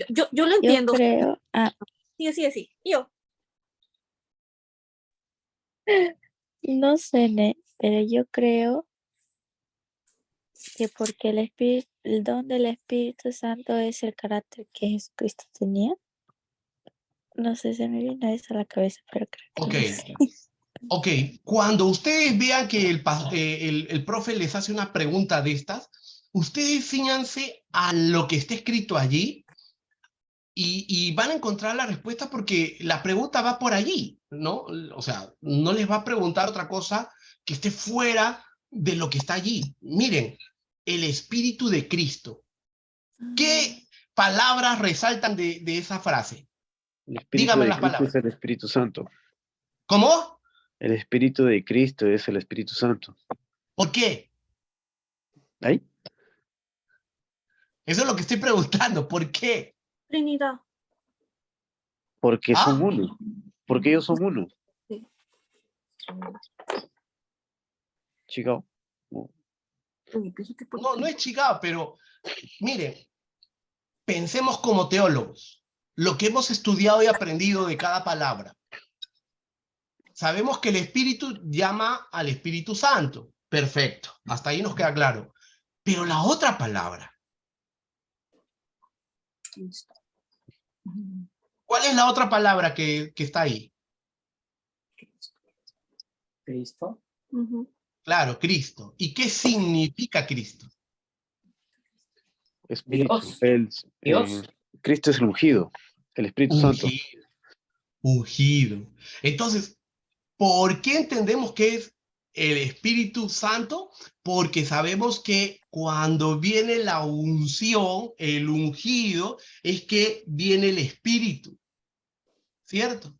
Speaker 5: Yo lo entiendo.
Speaker 6: Yo creo,
Speaker 5: Sí. Yo.
Speaker 6: no sé, pero yo creo que porque el don del Espíritu Santo es el carácter que Jesucristo tenía. No sé, se me vino eso a la cabeza, pero creo que no sé.
Speaker 1: Ok, cuando ustedes vean que el profe les hace una pregunta de estas, ustedes fíjense a lo que está escrito allí y van a encontrar la respuesta porque la pregunta va por allí, ¿no? O sea, no les va a preguntar otra cosa que esté fuera de lo que está allí. Miren, el Espíritu de Cristo. ¿Qué palabras resaltan de esa frase?
Speaker 3: El Espíritu
Speaker 1: Dígame
Speaker 3: de
Speaker 1: las
Speaker 3: Cristo
Speaker 1: palabras.
Speaker 3: es el Espíritu Santo.
Speaker 1: ¿Cómo?
Speaker 3: El Espíritu de Cristo es el Espíritu Santo.
Speaker 1: ¿Por qué?
Speaker 3: ¿Ahí?
Speaker 1: Eso es lo que estoy preguntando. ¿Por qué?
Speaker 5: Trinidad.
Speaker 3: Porque
Speaker 1: ¿Ah?
Speaker 3: son uno. Porque ellos son uno.
Speaker 5: Sí.
Speaker 3: Chico.
Speaker 5: Uy, dijiste por
Speaker 1: No,
Speaker 5: qué.
Speaker 1: no es Chicago, pero miren, pensemos como teólogos. Lo que hemos estudiado y aprendido de cada palabra. Sabemos que el Espíritu llama al Espíritu Santo. Perfecto. Hasta ahí nos queda claro. Pero la otra palabra,
Speaker 5: Listo. Ujú.
Speaker 1: ¿cuál es la otra palabra que está ahí?
Speaker 4: Cristo.
Speaker 5: Ujú.
Speaker 1: Claro, Cristo. ¿Y qué significa Cristo?
Speaker 3: Espíritu.
Speaker 7: Dios. Dios.
Speaker 3: Cristo es el ungido. El Espíritu Santo.
Speaker 1: Ungido. Ungido. Entonces, ¿por qué entendemos que es el Espíritu Santo? Porque sabemos que cuando viene la unción, el ungido, es que viene el Espíritu, ¿cierto?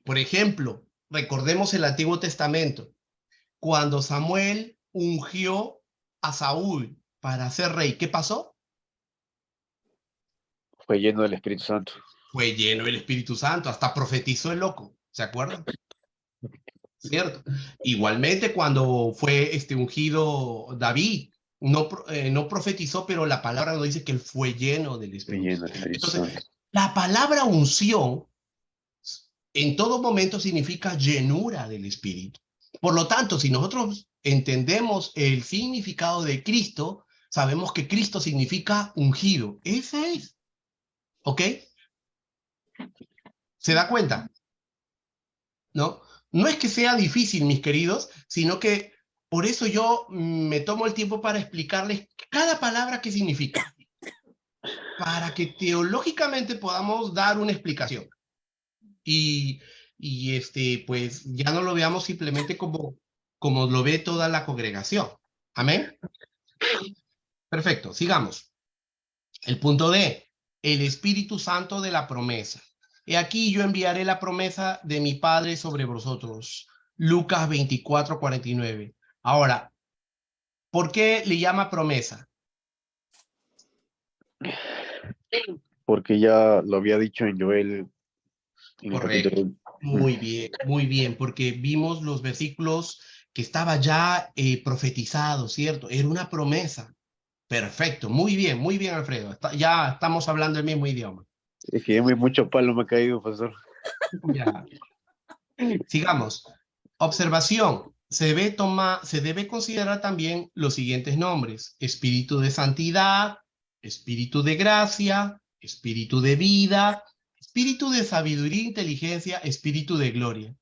Speaker 1: Por ejemplo, recordemos el Antiguo Testamento, cuando Samuel ungió a Saúl para ser rey, ¿qué pasó?
Speaker 3: Fue lleno del Espíritu Santo.
Speaker 1: Fue lleno del Espíritu Santo, hasta profetizó el loco, ¿se acuerdan? ¿Cierto? Igualmente cuando fue ungido David, no profetizó, pero la palabra nos dice que él fue lleno del
Speaker 3: Fue
Speaker 1: Espíritu.
Speaker 3: lleno del Espíritu
Speaker 1: Entonces,
Speaker 3: Santo.
Speaker 1: la palabra unción en todo momento significa llenura del Espíritu. Por lo tanto, si nosotros entendemos el significado de Cristo, sabemos que Cristo significa ungido. Ese es. ¿Ok? ¿Se da cuenta? ¿No? No es que sea difícil, mis queridos, sino que por eso yo me tomo el tiempo para explicarles cada palabra qué significa, para que teológicamente podamos dar una explicación. Y pues ya no lo veamos simplemente como lo ve toda la congregación. ¿Amén? Perfecto, sigamos. El punto D, el Espíritu Santo de la promesa. He aquí yo enviaré la promesa de mi Padre sobre vosotros. Lucas 24:49. Ahora, ¿por qué le llama promesa?
Speaker 3: Porque ya lo había dicho en Joel. En el
Speaker 1: Correcto.
Speaker 3: capítulo.
Speaker 1: Muy bien, porque vimos los versículos que estaba ya profetizado, ¿cierto? Era una promesa. Perfecto, muy bien, Alfredo. Ya estamos hablando el mismo idioma.
Speaker 3: Es que ya mucho palo me ha caído, pastor.
Speaker 1: Ya. Sigamos. Observación. Se debe considerar también los siguientes nombres: Espíritu de santidad, Espíritu de gracia, Espíritu de vida, Espíritu de sabiduría e inteligencia, Espíritu de gloria.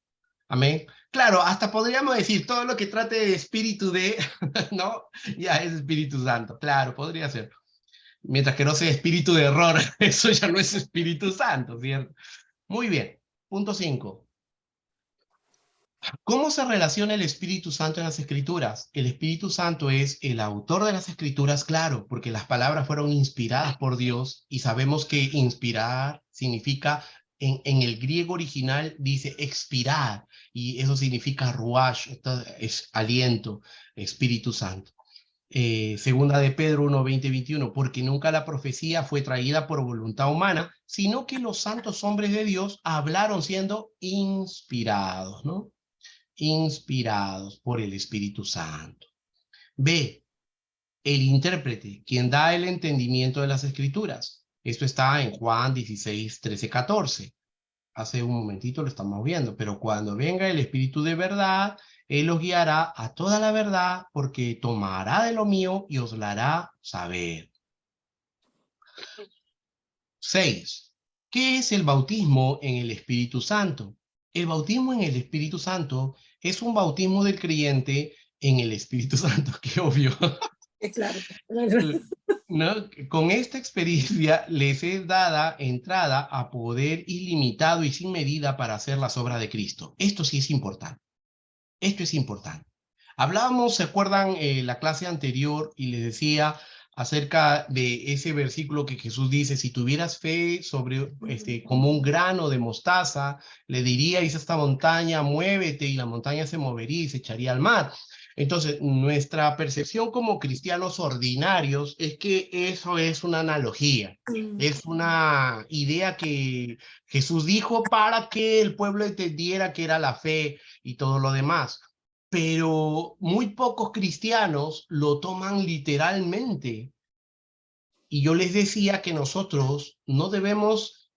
Speaker 1: Amén. Claro, hasta podríamos decir todo lo que trate de espíritu de, ¿no? Ya es Espíritu Santo. Claro, podría ser. Mientras que no sea espíritu de error, eso ya no es Espíritu Santo, ¿cierto? Muy bien. Punto 5. ¿Cómo se relaciona el Espíritu Santo en las Escrituras? El Espíritu Santo es el autor de las Escrituras, claro, porque las palabras fueron inspiradas por Dios y sabemos que inspirar significa, en el griego original dice expirar, y eso significa ruach, es aliento, Espíritu Santo. Segunda de Pedro 1, 20, 21, porque nunca la profecía fue traída por voluntad humana, sino que los santos hombres de Dios hablaron siendo inspirados, ¿no? Inspirados por el Espíritu Santo. B, el intérprete, quien da el entendimiento de las Escrituras. Esto está en Juan 16, 13, 14. Hace un momentito lo estamos viendo, pero cuando venga el Espíritu de verdad, Él os guiará a toda la verdad, porque tomará de lo mío y os la hará saber. 6. ¿Qué es el bautismo en el Espíritu Santo? El bautismo en el Espíritu Santo es un bautismo del creyente en el Espíritu Santo, qué obvio.
Speaker 5: Claro.
Speaker 1: ¿No? Con esta experiencia les es dada entrada a poder ilimitado y sin medida para hacer las obras de Cristo. Esto sí es importante. Esto es importante. Hablábamos, ¿se acuerdan la clase anterior? Y les decía, acerca de ese versículo que Jesús dice, si tuvieras fe como un grano de mostaza, le diríais a esta montaña, muévete, y la montaña se movería y se echaría al mar. Entonces, nuestra percepción como cristianos ordinarios es que eso es una analogía, es una idea que Jesús dijo para que el pueblo entendiera que era la fe y todo lo demás. Pero muy pocos cristianos lo toman literalmente. Y yo les decía que nosotros no debemos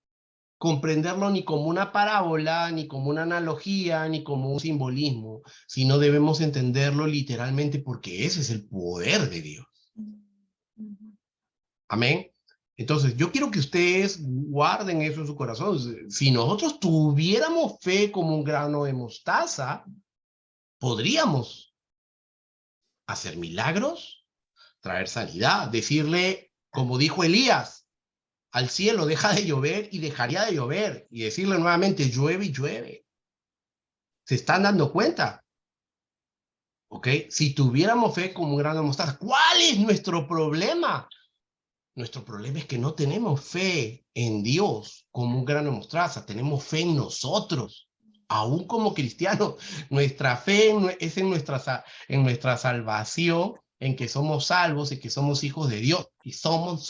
Speaker 1: comprenderlo ni como una parábola, ni como una analogía, ni como un simbolismo, sino debemos entenderlo literalmente porque ese es el poder de Dios. Amén. Entonces, yo quiero que ustedes guarden eso en su corazón. Si nosotros tuviéramos fe como un grano de mostaza, podríamos hacer milagros, traer sanidad, decirle, como dijo Elías, al cielo deja de llover y dejaría de llover, y decirle nuevamente llueve y llueve. ¿Se están dando cuenta? ¿Ok? Si tuviéramos fe como un grano de mostaza, ¿cuál es nuestro problema? Nuestro problema es que no tenemos fe en Dios como un grano de mostaza, tenemos fe en nosotros. Aún como cristianos, nuestra fe es en nuestra salvación, en que somos salvos y que somos hijos de Dios. Y somos.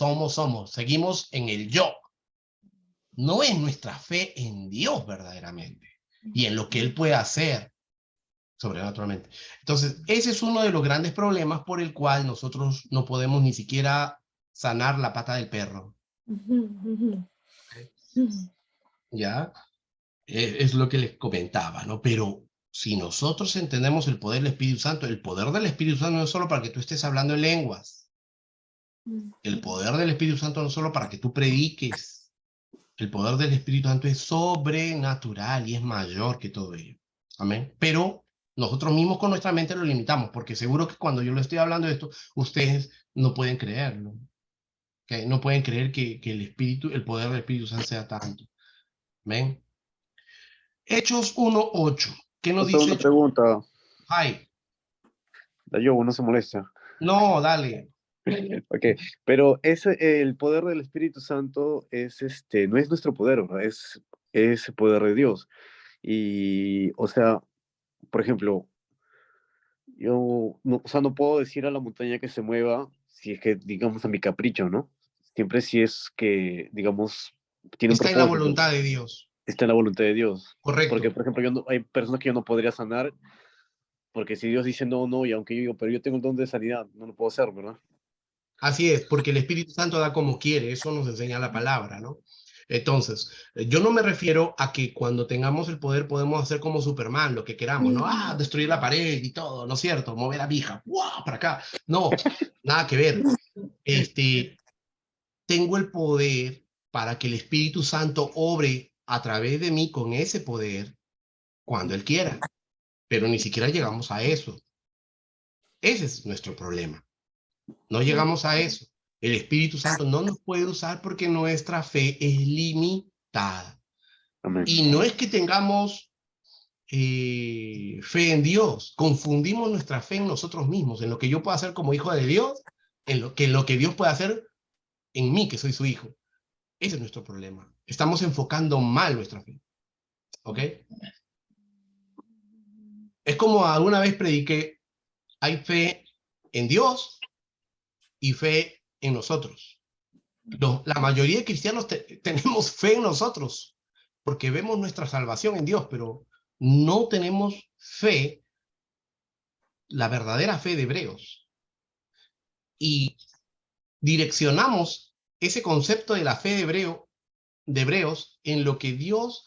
Speaker 1: Seguimos en el yo. No es nuestra fe en Dios verdaderamente y en lo que Él puede hacer sobrenaturalmente. Entonces, ese es uno de los grandes problemas por el cual nosotros no podemos ni siquiera sanar la pata del perro. ¿Ya? Es lo que les comentaba, ¿no? Pero si nosotros entendemos el poder del Espíritu Santo, el poder del Espíritu Santo no es solo para que tú estés hablando en lenguas. El poder del Espíritu Santo no es solo para que tú prediques. El poder del Espíritu Santo es sobrenatural y es mayor que todo ello. Amén. Pero nosotros mismos con nuestra mente lo limitamos, porque seguro que cuando yo le estoy hablando de esto, ustedes no pueden creerlo. ¿Okay? No pueden creer que el poder del Espíritu Santo sea tanto. Amén. Hechos 1:8. ¿Qué nos
Speaker 3: Otra
Speaker 1: dice?
Speaker 3: una pregunta.
Speaker 1: Ay,
Speaker 3: Yo, no se molesta.
Speaker 1: no, dale.
Speaker 3: Ok, pero el poder del Espíritu Santo no es nuestro poder, ¿verdad? Es el poder de Dios. Y, o sea, por ejemplo, yo no, o sea, no puedo decir a la montaña que se mueva si es que, digamos, a mi capricho, ¿no? Siempre si es que, digamos, tiene un
Speaker 1: Está en la
Speaker 3: propósito,
Speaker 1: voluntad de Dios.
Speaker 3: está en la voluntad de Dios. Porque,
Speaker 1: Correcto.
Speaker 3: por ejemplo, hay personas que yo no podría sanar, porque si Dios dice no, no, y aunque yo digo, pero yo tengo el don de sanidad, no lo puedo hacer, ¿verdad?
Speaker 1: Así es, porque el Espíritu Santo da como quiere, eso nos enseña la palabra, ¿no? Entonces, yo no me refiero a que cuando tengamos el poder podemos hacer como Superman, lo que queramos, ¿no? Ah, destruir la pared y todo, ¿no es cierto? Mover a vija, ¡guau! Para acá. No, nada que ver. Tengo el poder para que el Espíritu Santo obre a través de mí con ese poder cuando Él quiera, pero ni siquiera llegamos a eso. Ese es nuestro problema. No llegamos a eso. El Espíritu Santo no nos puede usar porque nuestra fe es limitada.
Speaker 3: Amén.
Speaker 1: Y no es que tengamos fe en Dios, confundimos nuestra fe en nosotros mismos, en lo que yo puedo hacer como hijo de Dios, en lo que Dios puede hacer en mí, que soy su hijo. Ese es nuestro problema. Estamos enfocando mal nuestra fe. ¿Ok? Es como alguna vez prediqué, hay fe en Dios y fe en nosotros. La mayoría de cristianos tenemos fe en nosotros, porque vemos nuestra salvación en Dios, pero no tenemos fe, la verdadera fe de Hebreos. Y direccionamos ese concepto de la fe de Hebreos en lo que Dios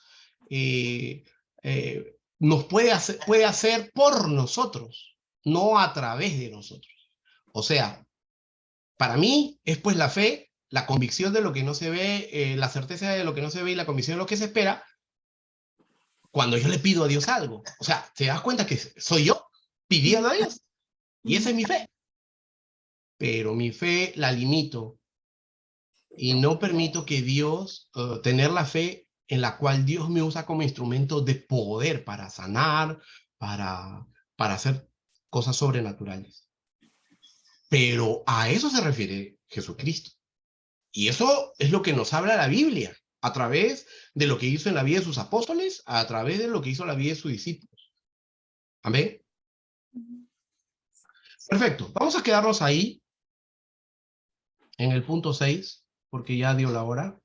Speaker 1: nos puede hacer por nosotros, no a través de nosotros. O sea, para mí es pues la fe, la convicción de lo que no se ve, la certeza de lo que no se ve y la convicción de lo que se espera cuando yo le pido a Dios algo. O sea, ¿te das cuenta que soy yo pidiendo a Dios? Y esa es mi fe. Pero mi fe la limito y no permito que Dios, tener la fe en la cual Dios me usa como instrumento de poder para sanar, para hacer cosas sobrenaturales. Pero a eso se refiere Jesucristo. Y eso es lo que nos habla la Biblia, a través de lo que hizo en la vida de sus apóstoles, a través de lo que hizo en la vida de sus discípulos. Amén. Perfecto. Vamos a quedarnos ahí, en el punto 6, porque ya dio la hora.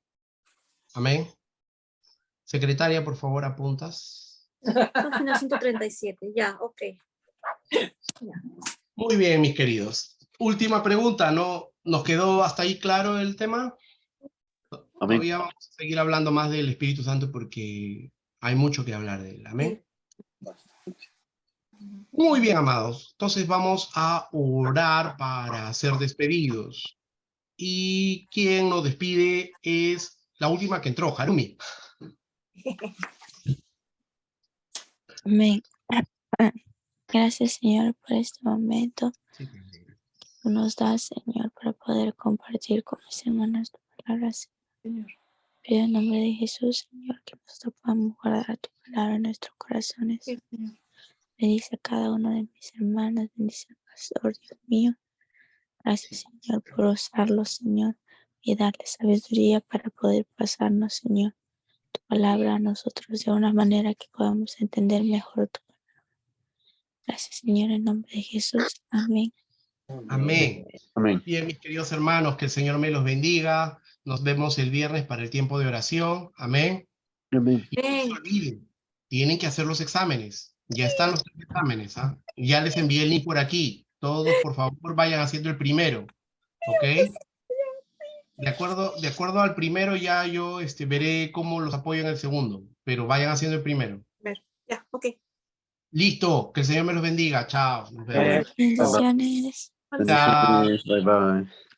Speaker 1: Amén. Secretaria, por favor, apuntas.
Speaker 5: Página 137, ya, ok.
Speaker 1: Muy bien, mis queridos. Última pregunta, ¿no? ¿Nos quedó hasta ahí claro el tema?
Speaker 3: Amén.
Speaker 1: Todavía vamos a seguir hablando más del Espíritu Santo porque hay mucho que hablar de él. Amén. Muy bien, amados. Entonces vamos a orar para ser despedidos. Y quien nos despide es la última que entró, Harumi.
Speaker 6: Amén. Gracias, Señor, por este momento
Speaker 1: Sí,
Speaker 6: que nos da, Señor, para poder compartir con mis hermanos tu palabra, Señor. Pido en nombre de Jesús, Señor, que nosotros podamos guardar tu palabra en nuestros corazones. Bendice a cada uno de mis hermanos, bendice al pastor, Dios mío. Gracias, Señor, por usarlo, Señor, y darle sabiduría para poder pasarnos, Señor, tu palabra a nosotros de una manera que podamos entender mejor tu palabra. Gracias, Señor, en nombre de Jesús. Amén.
Speaker 1: Amén.
Speaker 3: Amén.
Speaker 1: Bien, mis queridos hermanos, que el Señor me los bendiga. Nos vemos el viernes para el tiempo de oración. Amén.
Speaker 3: Amén.
Speaker 1: Y no se olviden, tienen que hacer los exámenes. Ya están los 3 exámenes. ¿Ah? Ya les envié el link por aquí. Todos, por favor, vayan haciendo el primero. ¿Ok? De acuerdo al primero, ya yo veré cómo los apoyo en el segundo. Pero vayan haciendo el primero.
Speaker 5: Ya, ok.
Speaker 1: Listo. Que el Señor me los bendiga. Chao. Nos vemos.
Speaker 6: Bendiciones.
Speaker 1: Chao.
Speaker 3: Bendiciones. Bye bye.